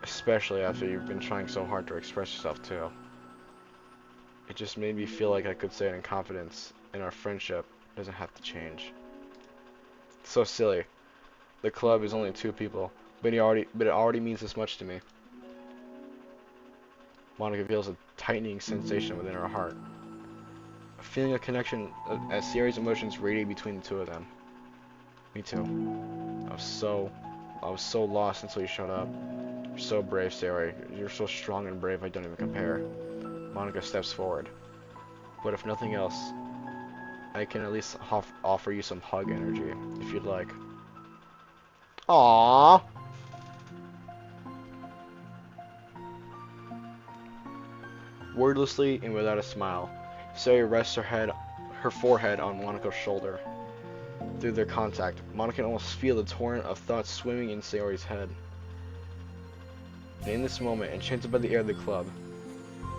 Especially after you've been trying so hard to express yourself too. It just made me feel like I could say it in confidence, and our friendship doesn't have to change. It's so silly. The club is only 2 people, but it already means this much to me. Monica feels a tightening sensation within her heart. A feeling of connection as Sari's emotions radiate between the 2 of them. Me too. I was so lost until you showed up. You're so brave, Sari. You're so strong and brave I don't even compare. Monica steps forward. But if nothing else, I can at least offer you some hug energy, if you'd like. Aww. Wordlessly and without a smile, Sari rests her forehead on Monica's shoulder. Through their contact, Monica can almost feel the torrent of thoughts swimming in Sari's head. And in this moment, enchanted by the air of the club,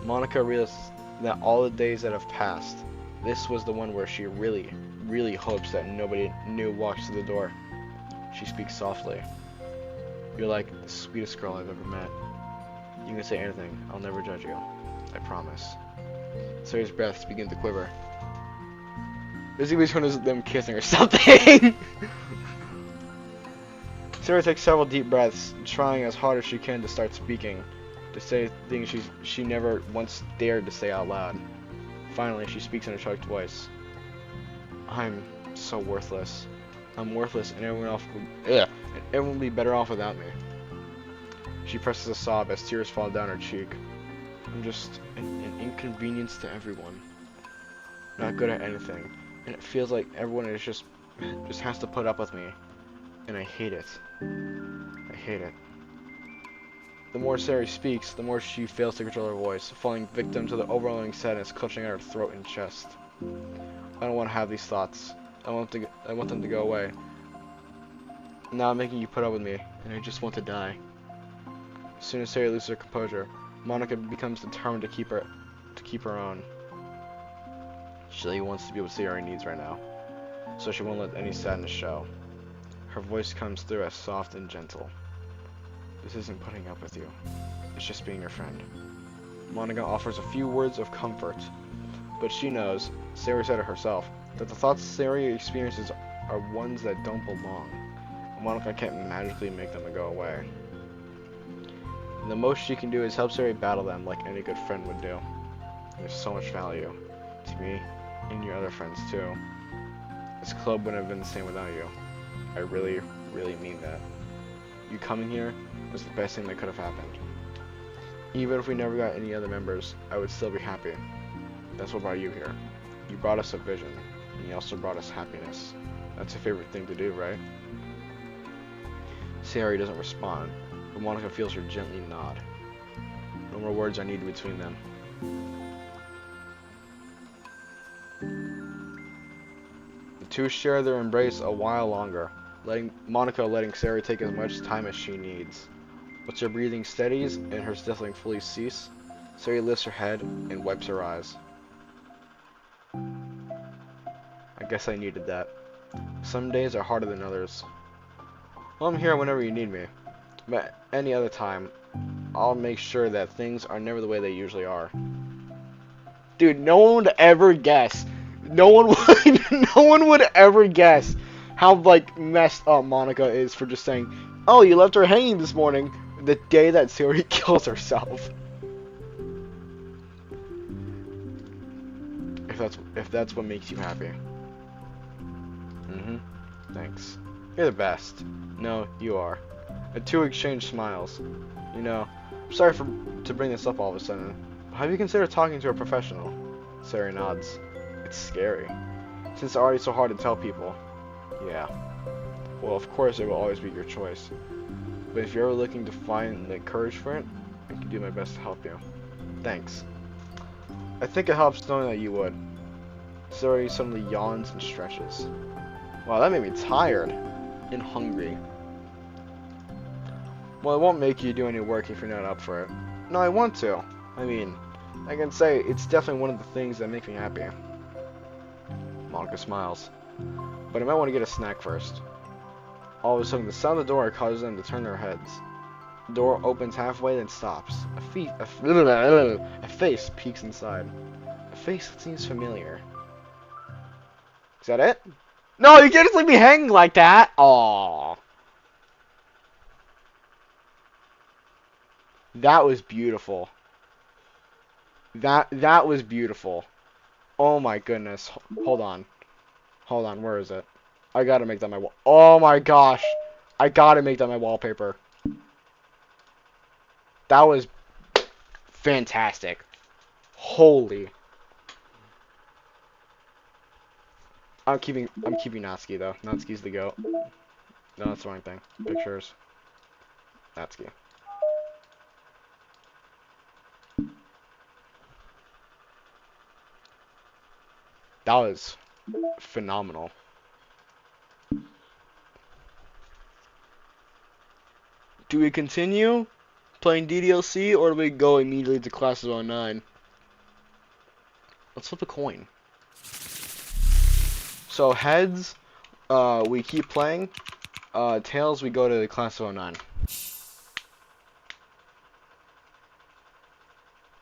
Monica realizes that all the days that have passed, this was the one where she really, really hopes that nobody new walks through the door. She speaks softly. You're like the sweetest girl I've ever met. You can say anything. I'll never judge you. I promise. Sari's breaths begin to quiver. This is one of them kissing or something. Sari takes several deep breaths, trying as hard as she can to start speaking, to say things she never once dared to say out loud. Finally, she speaks in a choked voice. I'm so worthless. I'm worthless, and everyone will be better off without me. She presses a sob as tears fall down her cheek. I'm just an inconvenience to everyone. Not good at anything, and it feels like everyone is just has to put up with me, and I hate it. I hate it. The more Sari speaks, the more she fails to control her voice, falling victim to the overwhelming sadness clutching at her throat and chest. I don't want to have these thoughts. I want them to go away. Now I'm making you put up with me, and I just want to die. As soon as Sari loses her composure, Monica becomes determined to keep her own. She really wants to be what Sari needs right now, so she won't let any sadness show. Her voice comes through as soft and gentle. This isn't putting up with you. It's just being your friend. Monica offers a few words of comfort, but she knows, Sari said it herself, that the thoughts Sari experiences are ones that don't belong. Monica can't magically make them go away. And the most she can do is help Sari battle them like any good friend would do. There's so much value to me and your other friends too. This club wouldn't have been the same without you. I really, really mean that. You coming here was the best thing that could have happened. Even if we never got any other members, I would still be happy. That's what brought you here. You brought us a vision, and you also brought us happiness. That's your favorite thing to do, right? Sari doesn't respond, but Monica feels her gently nod. No more words are needed between them. The 2 share their embrace a while longer, Monica letting Sari take as much time as she needs. Once her breathing steadies and her sniffling fully cease, Sari lifts her head and wipes her eyes. I guess I needed that. Some days are harder than others. Well, I'm here whenever you need me, but any other time, I'll make sure that things are never the way they usually are. Dude, no one would ever guess. No one would ever guess how, like, messed up Monica is for just saying, oh, you left her hanging this morning, the day that Sari kills herself. If that's what makes you happy. Thanks. You're the best. No, you are. The 2 exchange smiles. You know, I'm sorry to bring this up all of a sudden. But have you considered talking to a professional? Sari nods. It's scary. Since it's already so hard to tell people. Yeah. Well, of course it will always be your choice. But if you're ever looking to find the courage for it, I can do my best to help you. Thanks. I think it helps knowing that you would. Sari suddenly yawns and stretches. Wow, that made me tired and hungry. Well, it won't make you do any work if you're not up for it. No, I want to. I mean, I can say it's definitely one of the things that make me happy. Monica smiles. But I might want to get a snack first. All of a sudden, the sound of the door causes them to turn their heads. The door opens halfway, then stops. A face peeks inside. A face that seems familiar. Is that it? No, you can't just leave me hanging like that! Aww. That was beautiful. That was beautiful. Oh my goodness. Hold on. Hold on, where is it? I gotta make that my wall. Oh my gosh. I gotta make that my wallpaper. That was fantastic. Holy. I'm keeping Natsuki though. Natsuki's the goat. No, that's the wrong thing. Pictures. Natsuki. That was phenomenal. Do we continue playing DDLC or do we go immediately to Class of 09? Let's flip a coin. So heads, we keep playing. Tails, we go to the Class of 09.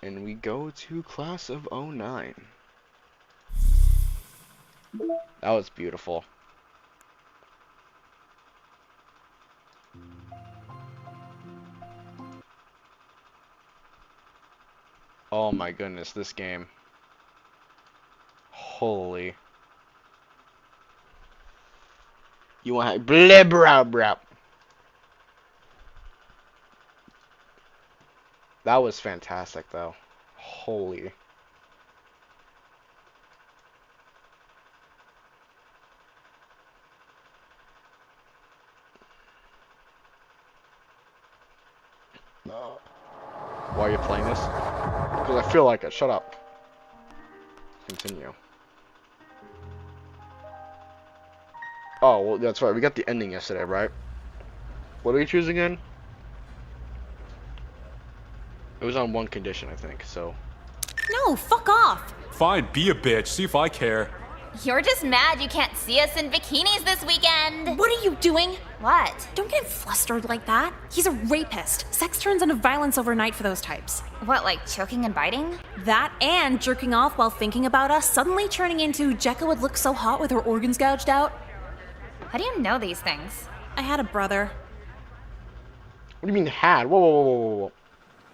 And we go to Class of 09. That was beautiful. Oh my goodness, this game. Holy. You want blah blah blah. That was fantastic though. Holy. Why are you playing this? Because I feel like it. Shut up. Continue. Oh, well, that's right. We got the ending yesterday, right? What do we choose again? It was on one condition, I think, so. No, fuck off! Fine, be a bitch. See if I care. You're just mad you can't see us in bikinis this weekend. What are you doing? What? Don't get flustered like that. He's a rapist. Sex turns into violence overnight for those types. What, like choking and biting? That and jerking off while thinking about us, suddenly turning into Jekka would look so hot with her organs gouged out. How do you know these things? I had a brother. What do you mean had? Whoa, whoa, whoa, whoa, whoa.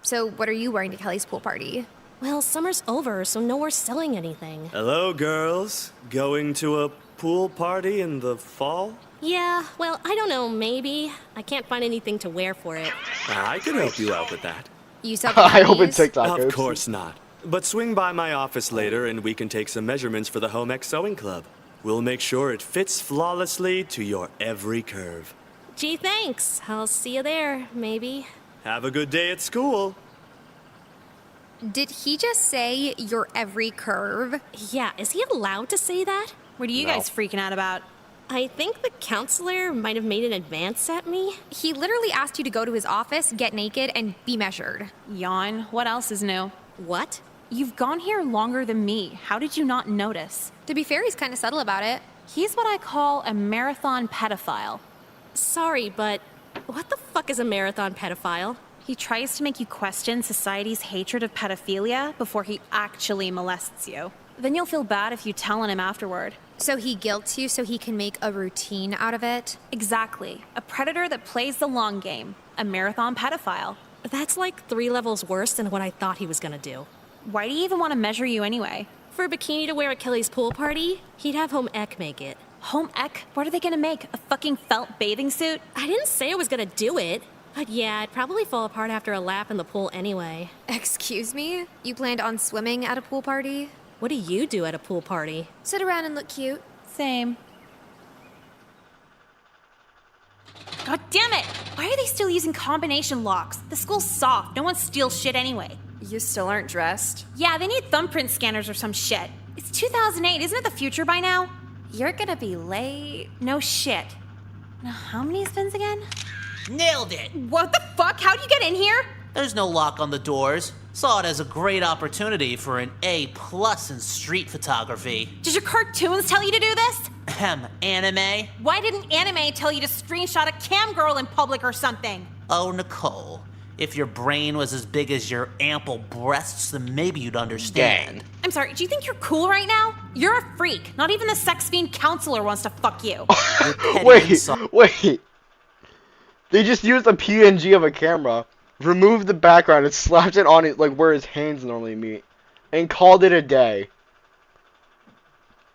So what are you wearing to Kelly's pool party? Well, summer's over, so no more selling anything. Hello, girls. Going to a pool party in the fall? Yeah, well, I don't know, maybe. I can't find anything to wear for it. I can help you out with that. You sell I open bikinis? TikTok. Of course not. But swing by my office later and we can take some measurements for the Home Ec Sewing Club. We'll make sure it fits flawlessly to your every curve. Gee, thanks. I'll see you there, maybe. Have a good day at school. Did he just say your every curve? Yeah, is he allowed to say that? What are you guys freaking out about? I think the counselor might have made an advance at me. He literally asked you to go to his office, get naked, and be measured. Yawn. What else is new? What? You've gone here longer than me. How did you not notice? To be fair, he's kind of subtle about it. He's what I call a marathon pedophile. Sorry, but what the fuck is a marathon pedophile? He tries to make you question society's hatred of pedophilia before he actually molests you. Then you'll feel bad if you tell on him afterward. So he guilts you so he can make a routine out of it? Exactly. A predator that plays the long game. A marathon pedophile. That's like 3 levels worse than what I thought he was gonna do. Why do you even want to measure you anyway? For a bikini to wear at Kelly's pool party, he'd have Home Ec make it. Home ec? What are they gonna make? A fucking felt bathing suit? I didn't say I was gonna do it. But yeah, I'd probably fall apart after a lap in the pool anyway. Excuse me? You planned on swimming at a pool party? What do you do at a pool party? Sit around and look cute. Same. God damn it! Why are they still using combination locks? The school's soft. No one steals shit anyway. You still aren't dressed? Yeah, they need thumbprint scanners or some shit. It's 2008. Isn't it the future by now? You're gonna be late. No shit. Now, how many spins again? Nailed it! What the fuck? How'd you get in here? There's no lock on the doors. Saw it as a great opportunity for an A+ in street photography. Did your cartoons tell you to do this? Anime? Why didn't anime tell you to screenshot a cam girl in public or something? Oh, Nicole. If your brain was as big as your ample breasts, then maybe you'd understand. I'm sorry, do you think you're cool right now? You're a freak. Not even the sex fiend counselor wants to fuck you. Wait. They just used a PNG of a camera, removed the background, and slapped it on it like where his hands normally meet, and called it a day.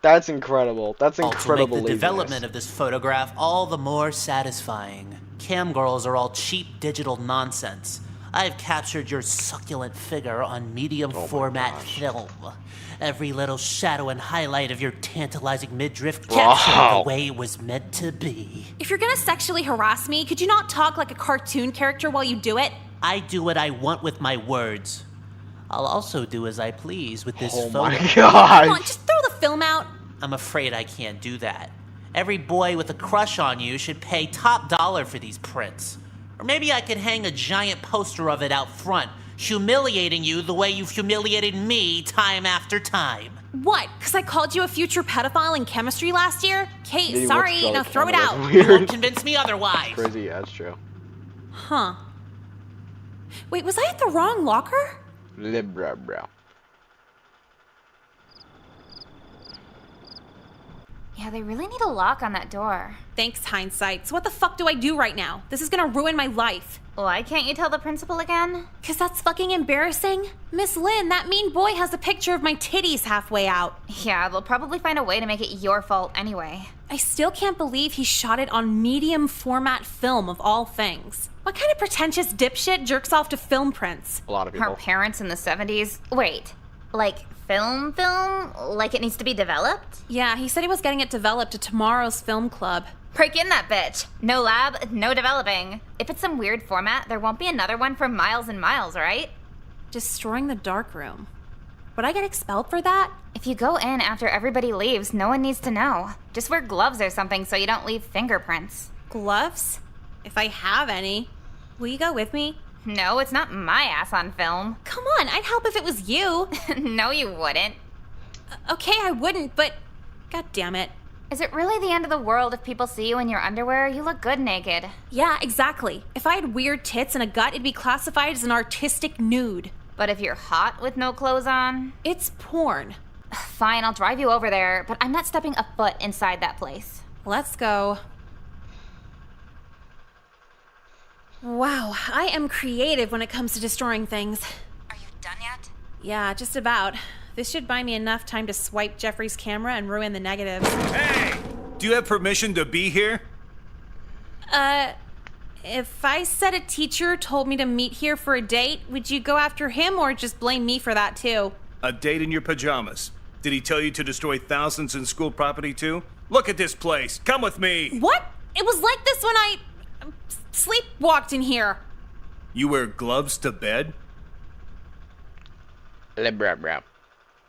That's incredible. That's incredible. To make the development of this photograph all the more satisfying. Cam girls are all cheap digital nonsense. I've captured your succulent figure on medium format film. Every little shadow and highlight of your tantalizing midriff captured the way it was meant to be. If you're gonna sexually harass me, could you not talk like a cartoon character while you do it? I do what I want with my words. I'll also do as I please with this photo. Oh my god! Come on, just throw the film out. I'm afraid I can't do that. Every boy with a crush on you should pay top dollar for these prints. Or maybe I could hang a giant poster of it out front, humiliating you the way you've humiliated me time after time. What? Because I called you a future pedophile in chemistry last year? Kate, Maybe sorry, what's now throw it out. You won't convince me otherwise. Crazy, yeah, that's true. Huh. Wait, was I at the wrong locker? Libra. Yeah, they really need a lock on that door. Thanks, hindsight. So what the fuck do I do right now? This is gonna ruin my life. Why can't you tell the principal again? 'Cause that's fucking embarrassing. Miss Lynn, that mean boy has a picture of my titties halfway out. Yeah, they'll probably find a way to make it your fault anyway. I still can't believe he shot it on medium format film of all things. What kind of pretentious dipshit jerks off to film prints? A lot of people. Her parents in the 70s? Wait, like film? Like it needs to be developed? Yeah, he said he was getting it developed at tomorrow's film club. Break in that bitch. No lab, no developing. If it's some weird format, there won't be another one for miles and miles, right? Destroying the darkroom. Would I get expelled for that? If you go in after everybody leaves, no one needs to know. Just wear gloves or something so you don't leave fingerprints. Gloves? If I have any. Will you go with me? No, it's not my ass on film. Come on, I'd help if it was you. No, you wouldn't. Okay, I wouldn't, but god damn it. Is it really the end of the world if people see you in your underwear? You look good naked. Yeah, exactly. If I had weird tits and a gut, it'd be classified as an artistic nude. But if you're hot with no clothes on? It's porn. Fine, I'll drive you over there, but I'm not stepping a foot inside that place. Let's go. Wow, I am creative when it comes to destroying things. Are you done yet? Yeah, just about. This should buy me enough time to swipe Jeffrey's camera and ruin the negatives. Hey! Do you have permission to be here? If I said a teacher told me to meet here for a date, would you go after him or just blame me for that too? A date in your pajamas. Did he tell you to destroy thousands in school property too? Look at this place. Come with me. What? It was like this when I sleepwalked in here. You wear gloves to bed?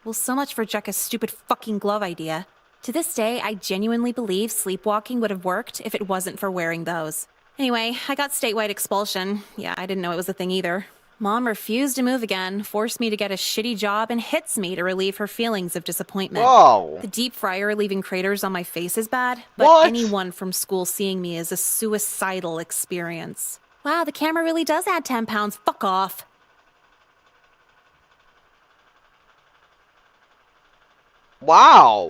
Well, so much for Jekka's stupid fucking glove idea. To this day, I genuinely believe sleepwalking would have worked if it wasn't for wearing those. Anyway, I got statewide expulsion. Yeah, I didn't know it was a thing either. Mom refused to move again, forced me to get a shitty job, and hits me to relieve her feelings of disappointment. Whoa. The deep fryer leaving craters on my face is bad, but What? anyone from school seeing me is a suicidal experience. Wow, the camera really does add 10 pounds. Fuck off. Wow.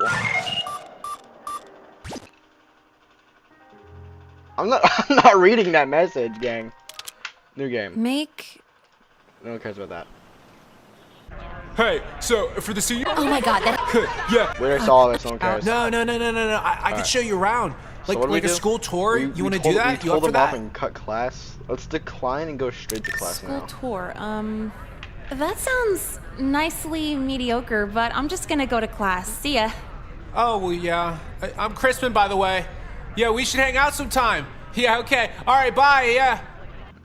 I'm not reading that message, gang. New game. Make... No one cares about that. Hey, so for the senior. Oh my god, that. Yeah. We already saw this, no one cares. No. I can show you around. So what do we Like a do? school tour? You want to told- do that? We You up told for them off that? and cut class. Let's decline and go straight to class School now. tour. That sounds nicely mediocre, but I'm just gonna go to class. See ya. Oh, well, yeah. I'm Crispin, by the way. Yeah, we should hang out sometime. Yeah, okay. All right, bye, yeah.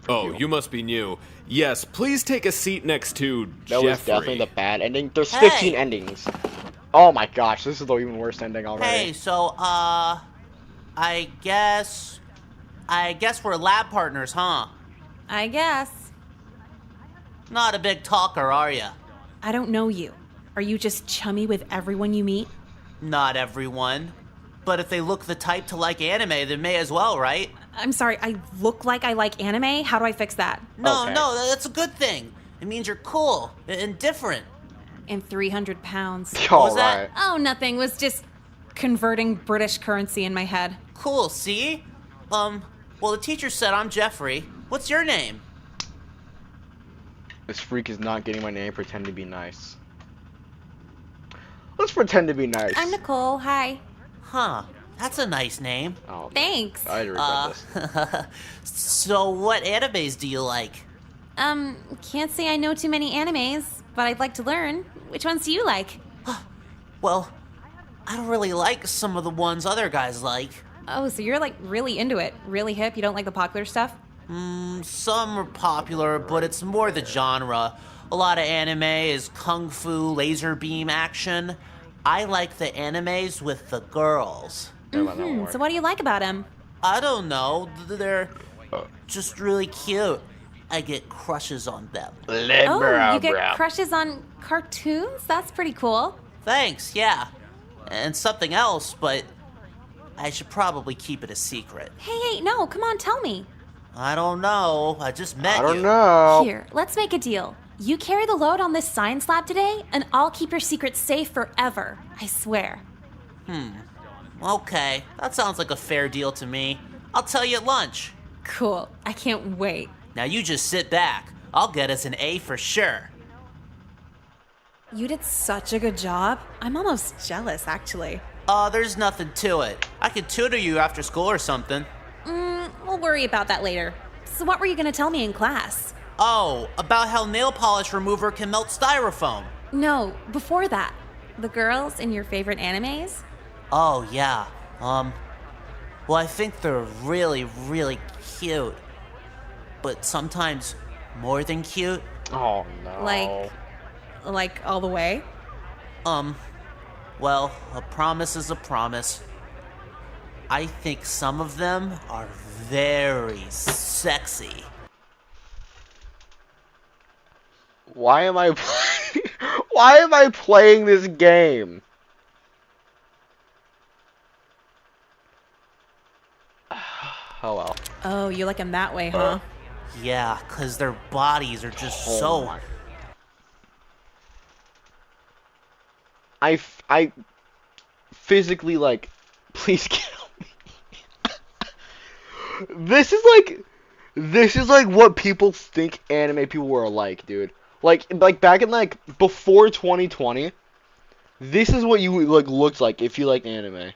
Oh, you must be new. Yes, please take a seat next to That Jeffrey. was definitely the bad ending. There's Hey. 15 endings. Oh my gosh, this is the even worse ending already. Hey, so, I guess we're lab partners, huh? I guess. Not a big talker, are ya? I don't know you. Are you just chummy with everyone you meet? Not everyone. But if they look the type to like anime, they may as well, right? I'm sorry, I look like I like anime? How do I fix that? No, Okay. no, that's a good thing. It means you're cool and different. And 300 pounds. was that? Alright. Oh, nothing. Was just converting British currency in my head. Cool, see? Well, the teacher said I'm Jeffrey. What's your name? This freak is not getting my name. Pretend to be nice. Let's pretend to be nice. I'm Nicole. Hi. Huh, that's a nice name. Oh, Thanks. I regret this. So what animes do you like? Can't say I know too many animes, but I'd like to learn. Which ones do you like? Well, I don't really like some of the ones other guys like. Oh, so you're like really into it. Really hip. You don't like the popular stuff? Some are popular, but it's more the genre. A lot of anime is kung fu, laser beam action. I like the animes with the girls. So what do you like about him? I don't know. They're just really cute. I get crushes on them. Oh, you get crushes on cartoons? That's pretty cool. Thanks, yeah. And something else, but I should probably keep it a secret. Hey, no, come on, tell me. I don't know. I just met I don't you. know. Here, let's make a deal. You carry the load on this science lab today, and I'll keep your secret safe forever. I swear. Okay, that sounds like a fair deal to me. I'll tell you at lunch. Cool. I can't wait. Now you just sit back. I'll get us an A for sure. You did such a good job. I'm almost jealous, actually. There's nothing to it. I could tutor you after school or something. We'll worry about that later. So what were you gonna tell me in class? Oh, about how nail polish remover can melt styrofoam. No, before that. The girls in your favorite animes? Oh, yeah. Well, I think they're really, really cute. But sometimes more than cute. Oh no. Like all the way? Well, a promise is a promise. I think some of them are very sexy. Why am I Why am I playing this game? Oh well. Oh, you like them that way, huh? Yeah, 'cause their bodies are just Oh so... my- I physically like, please kill me. This is like what people think anime people were like, dude. Like back in like before 2020, this is what you like looked like if you like anime.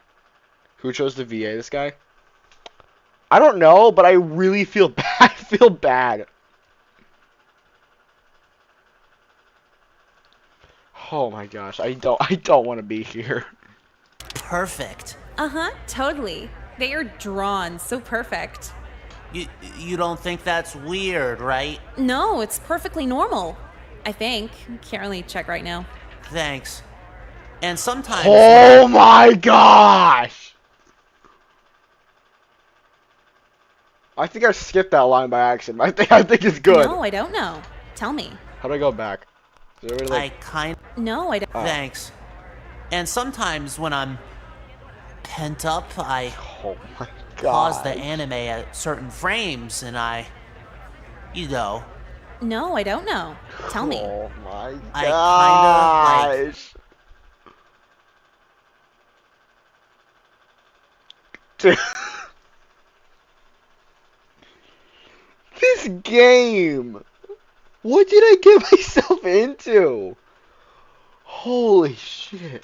Who chose the VA? This guy? I don't know, but I really feel bad. I feel bad. Oh my gosh, I don't want to be here. perfect. Uh-huh, totally. They are drawn so perfect. You don't think that's weird, right? No, it's perfectly normal. I think. Can't really check right now. Thanks. And sometimes... Oh my gosh! I think I skipped that line by accident. I think it's good. No, I don't know. Tell me. How do I go back? Is there a way to, I like, kind... No, I don't. Thanks. And sometimes when I'm pent up, I oh my god. pause the anime at certain frames and I... You know... No, I don't know. Tell me. Oh my I gosh. kinda, like... Dude. This game. What did I get myself into? Holy shit.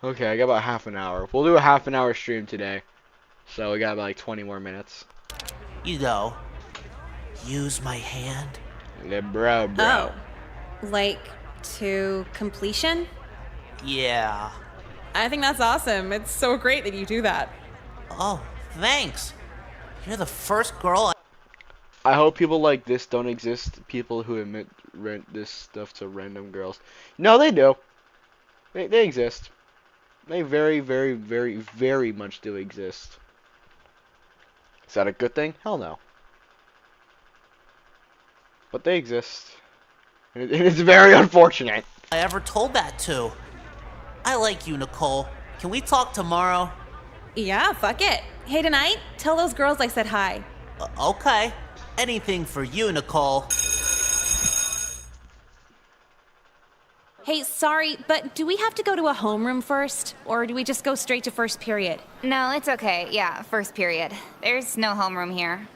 Okay, I got about half an hour. We'll do a half an hour stream today. So we got about like 20 more minutes. You go. Use my hand. Yeah, bro. Oh. Like, to completion? Yeah. I think that's awesome. It's so great that you do that. Oh, thanks. You're the first girl I hope people like this don't exist. People who admit this stuff to random girls. No, they do. They exist. They very, very, very, very much do exist. Is that a good thing? Hell no. But they exist. And it's very unfortunate. I ever told that to. I like you, Nicole. Can we talk tomorrow? Yeah, fuck it. Hey, tonight, tell those girls I said hi. Okay. Anything for you, Nicole. Hey, sorry, but do we have to go to a homeroom first? Or do we just go straight to first period? No, it's okay. Yeah, first period. There's no homeroom here.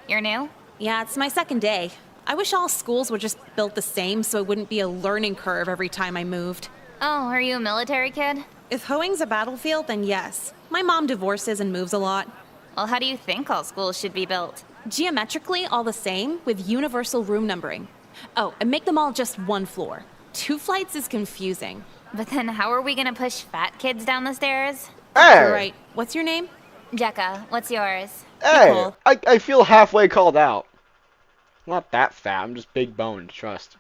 You're new? Yeah, it's my second day. I wish all schools were just built the same so it wouldn't be a learning curve every time I moved. Oh, are you a military kid? If Hoing's a battlefield, then yes. My mom divorces and moves a lot. Well, how do you think all schools should be built? Geometrically, all the same, with universal room numbering. Oh, and make them all just one floor. 2 flights is confusing. But then how are we gonna push fat kids down the stairs? Hey! You're right. What's your name? Jekka, what's yours? Hey! Nicole. I feel halfway called out. I'm not that fat. I'm just big boned. Trust.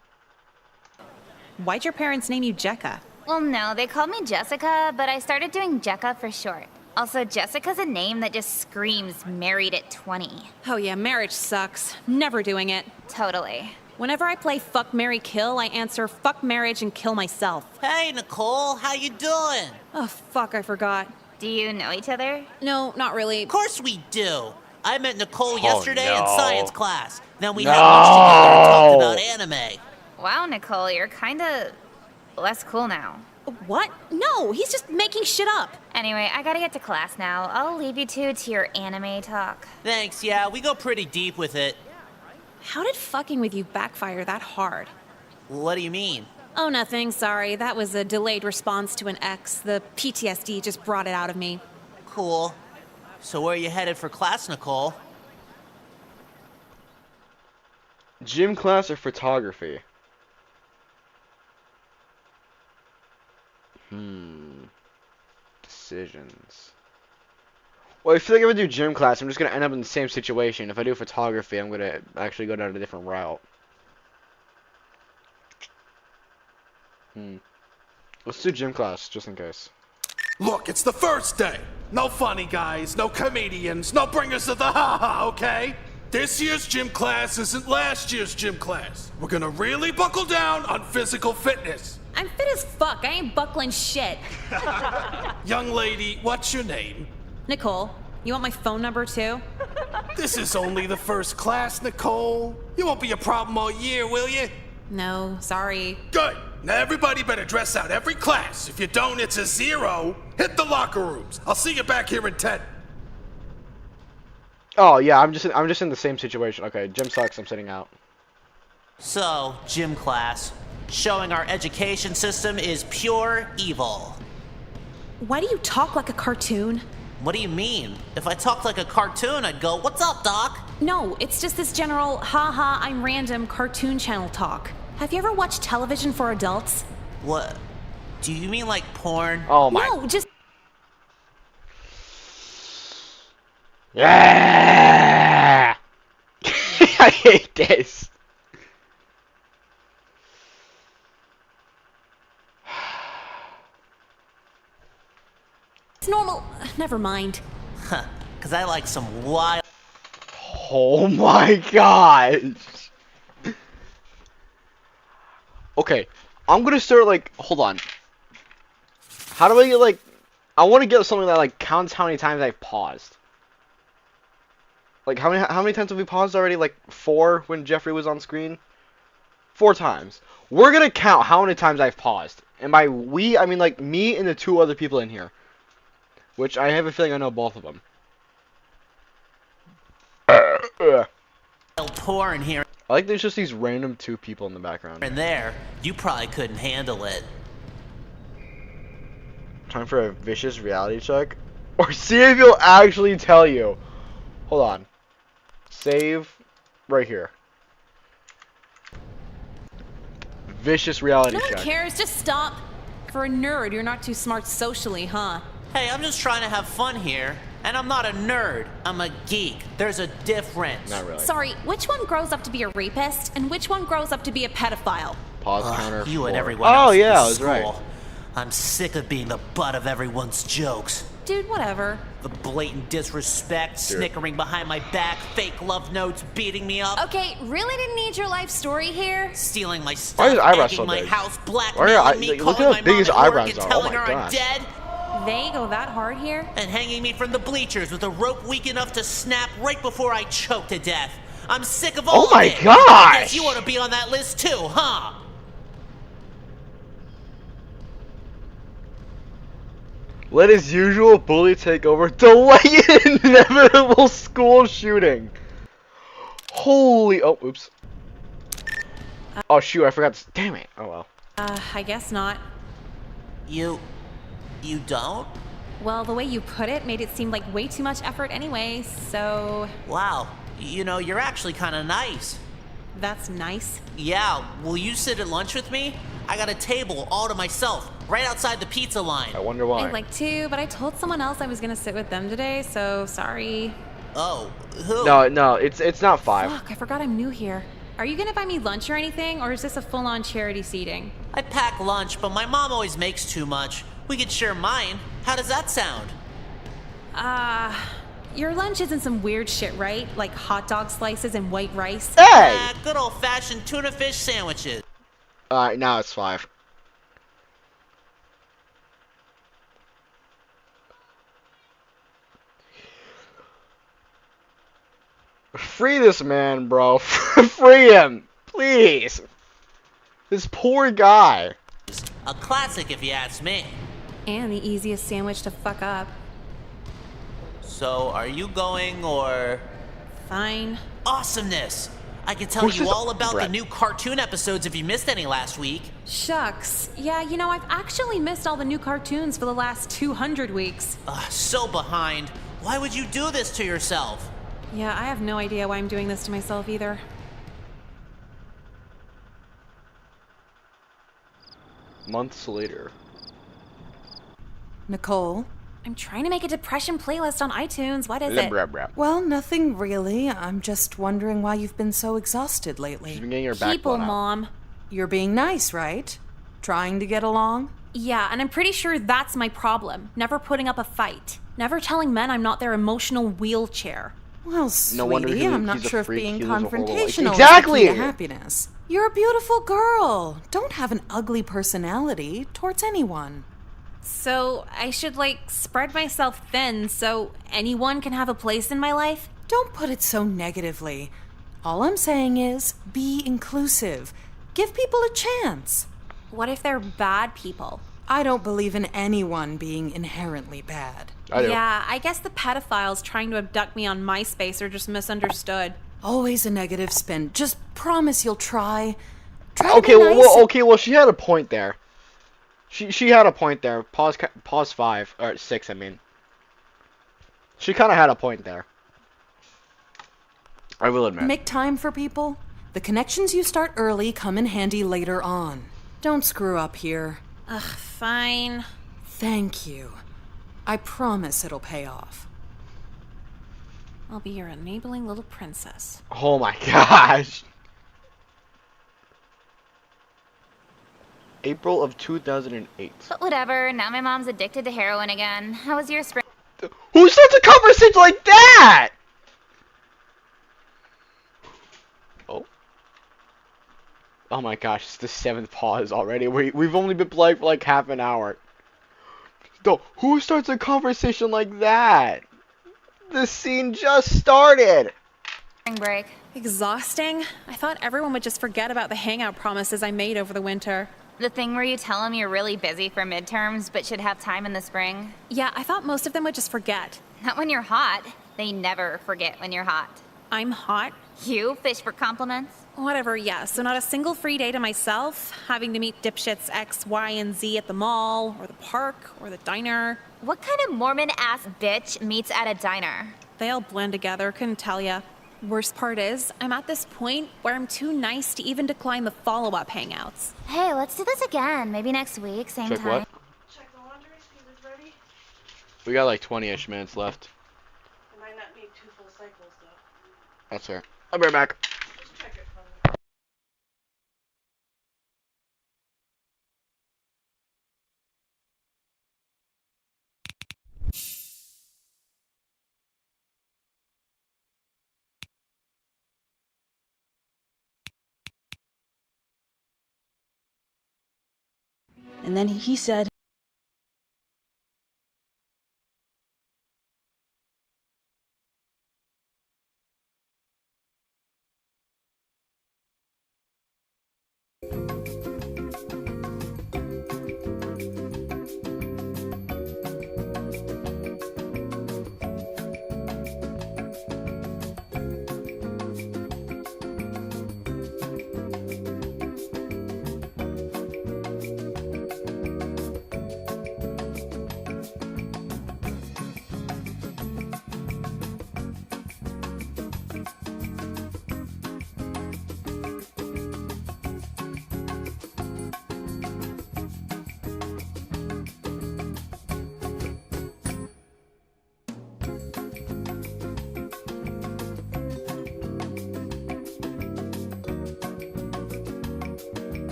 Why'd your parents name you Jekka? Well, no, they called me Jessica, but I started doing Jekka for short. Also, Jessica's a name that just screams married at 20. Oh yeah, marriage sucks. Never doing it. Totally. Whenever I play Fuck, Marry, Kill, I answer fuck marriage and kill myself. Hey, Nicole, how you doing? Oh, fuck, I forgot. Do you know each other? No, not really. Of course we do. I met Nicole yesterday in no. science class. Then we had lunch together and talked about anime. Wow, Nicole, you're kinda less cool now. What? No, he's just making shit up. Anyway, I gotta get to class now. I'll leave you two to your anime talk. Thanks, yeah, we go pretty deep with it. How did fucking with you backfire that hard? What do you mean? Oh, nothing, sorry. That was a delayed response to an ex. The PTSD just brought it out of me. Cool. So where are you headed for class, Nicole? Gym class or photography? Decisions. Well, I feel like if I do gym class, I'm just gonna end up in the same situation. If I do photography, I'm gonna actually go down a different route. Let's do gym class, just in case. Look, it's the first day. No funny guys, no comedians, no bringers of the ha-ha, okay? This year's gym class isn't last year's gym class. We're gonna really buckle down on physical fitness. I'm fit as fuck. I ain't buckling shit. Young lady, what's your name? Nicole, you want my phone number too? This is only the first class, Nicole. You won't be a problem all year, will you? No, sorry. Good. Now everybody better dress out every class. If you don't, it's a 0. Hit the locker rooms. I'll see you back here in 10. Oh yeah, I'm just in the same situation. Okay, gym sucks. I'm sitting out. So, gym class. Showing our education system is pure evil. Why do you talk like a cartoon? What do you mean? If I talked like a cartoon, I'd go, "What's up, Doc?" No, it's just this general, haha, I'm random cartoon channel talk. Have you ever watched television for adults? What? Do you mean like porn? Oh my. No, just... Yeah! I hate this. It's normal. Never mind. Huh, cause I like some wild... Oh my gosh. Okay, I'm gonna start like, hold on. How do I get like, I want to get something that like counts how many times I've paused. Like how many times have we paused already? Like 4 when Jeffrey was on screen? 4 times. We're gonna count how many times I've paused. And by we, I mean like me and the 2 other people in here. Which I have a feeling I know both of them. porn here I like there's just these random 2 people in the background. and there. You probably couldn't handle it. Time for a vicious reality check? Or see if he'll actually tell you. Hold on. Save right here. Vicious reality No one check. cares, just stop. For a nerd, you're not too smart socially, huh? Hey, I'm just trying to have fun here. And I'm not a nerd. I'm a geek. There's a difference. Not really. Sorry, which one grows up to be a rapist and which one grows up to be a pedophile? Pause counter. You 4. and everyone else Oh in yeah, this I was school. right. I'm sick of being the butt of everyone's jokes. Dude, whatever. The blatant disrespect, snickering behind my back, fake love notes, beating me up, Okay, really didn't need your life story here. stealing my Why stuff, is his eyebrows egging so my big? house, Why are blackmailing me, look calling at my how big his mom at work eyebrows and are. Oh telling my her I'm gosh. dead, They go that hard here? and hanging me from the bleachers with a rope weak enough to snap right before I choke to death. I'm sick of all Oh my of it. I gosh! guess you want to be on that list too, huh? Let his usual bully take over, delaying an inevitable school shooting. Holy, oh, oops. Oh shoot, I forgot, damn it, oh well. I guess not. You don't? Well, the way you put it made it seem like way too much effort anyway, so Wow, you know, you're actually kind of nice. that's nice. Yeah, will you sit at lunch with me? I got a table all to myself, right outside the pizza line. I wonder why. I'd like to, but I told someone else I was gonna sit with them today, so sorry. Oh, who? No, it's not 5. Fuck, I forgot I'm new here. Are you gonna buy me lunch or anything, or is this a full-on charity seating? I pack lunch, but my mom always makes too much. We could share mine. How does that sound? Your lunch isn't some weird shit, right? Like hot dog slices and white rice? Hey! Good old-fashioned tuna fish sandwiches. Alright, now it's 5. Free this man, bro. Free him. Please. This poor guy. A classic, if you ask me. And the easiest sandwich to fuck up. So, are you going, or...? Fine. Awesomeness! I can tell Who's you this all about the Brett? new cartoon episodes if you missed any last week. Shucks. Yeah, you know, I've actually missed all the new cartoons for the last 200 weeks. So behind. Why would you do this to yourself? Yeah, I have no idea why I'm doing this to myself either. Months later. Nicole? I'm trying to make a depression playlist on iTunes. What is it? Well, nothing really. I'm just wondering why you've been so exhausted lately. She's been getting her back People, blown out. Mom. You're being nice, right? Trying to get along? Yeah, and I'm pretty sure that's my problem. Never putting up a fight. Never telling men I'm not their emotional wheelchair. Well, sweetie, No wonder I'm not he's a sure if freak. being He lives a horrible life. confrontational Exactly! is the key to happiness. You're a beautiful girl. Don't have an ugly personality towards anyone. So I should, like, spread myself thin so anyone can have a place in my life? Don't put it so negatively. All I'm saying is, be inclusive. Give people a chance. What if they're bad people? I don't believe in anyone being inherently bad. I do. Yeah, I guess the pedophiles trying to abduct me on MySpace are just misunderstood. Always a negative spin. Just promise you'll try. Try Okay, to be nice. well, she had a point there. She had a point there. Pause 5 or 6. I mean, she kind of had a point there. I will admit. Make time for people. The connections you start early come in handy later on. Don't screw up here. Ugh, fine. Thank you. I promise it'll pay off. I'll be your enabling little princess. Oh my gosh. April of 2008. But whatever, now my mom's addicted to heroin again. How was your spring? Who starts a conversation like that? Oh. Oh my gosh, it's the 7th pause already. We've only been playing for like half an hour. No, who starts a conversation like that? The scene just started. Spring break. Exhausting? I thought everyone would just forget about the hangout promises I made over the winter. The thing where you tell them you're really busy for midterms but should have time in the spring. Yeah, I thought most of them would just forget. Not when you're hot. They never forget when you're hot. I'm hot. You fish for compliments? Whatever, yeah. So not a single free day to myself, having to meet dipshits X, Y, and Z at the mall, or the park, or the diner. What kind of Mormon-ass bitch meets at a diner? They all blend together, couldn't tell ya. Worst part is, I'm at this point where I'm too nice to even decline the follow-up hangouts. Hey, let's do this again. Maybe next week, same Check time. what? We got like 20-ish minutes left. I might not need 2 full cycles, though. That's fair. I'll be right back. Just check it for me. And then he said,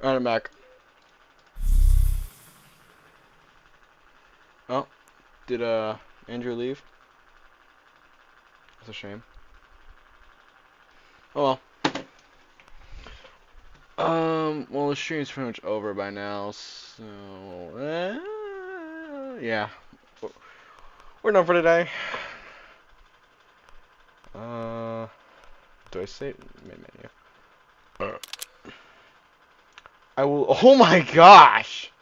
Alright, I'm back. Oh, did Andrew leave? That's a shame. Oh well. Well, the stream's pretty much over by now, so yeah, we're done for today. Do I say main menu? I will. Oh my gosh!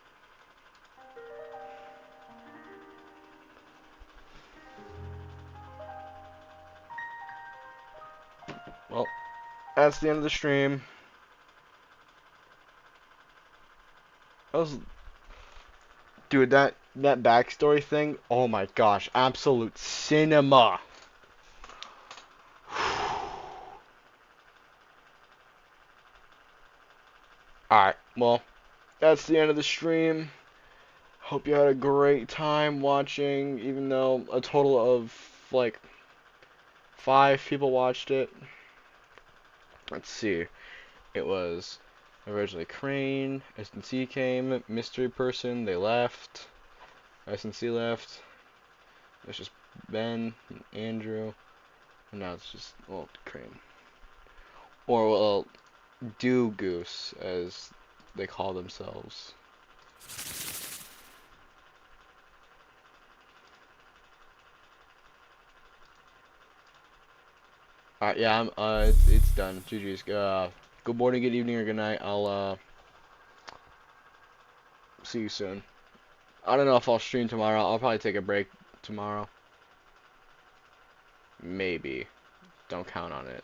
Well, that's the end of the stream. Dude, that backstory thing. Oh my gosh, absolute cinema. Alright, well, that's the end of the stream. Hope you had a great time watching, even though a total of, like, 5 people watched it. Let's see. It was originally Crane, SNC came, Mystery Person, they left, SNC left. It's just Ben, and Andrew, and now it's just, well, Crane. Or, well, Do Goose, as they call themselves. Alright, yeah, it's done. GG's. Good morning, good evening, or good night. I'll, see you soon. I don't know if I'll stream tomorrow. I'll probably take a break tomorrow. Maybe. Don't count on it.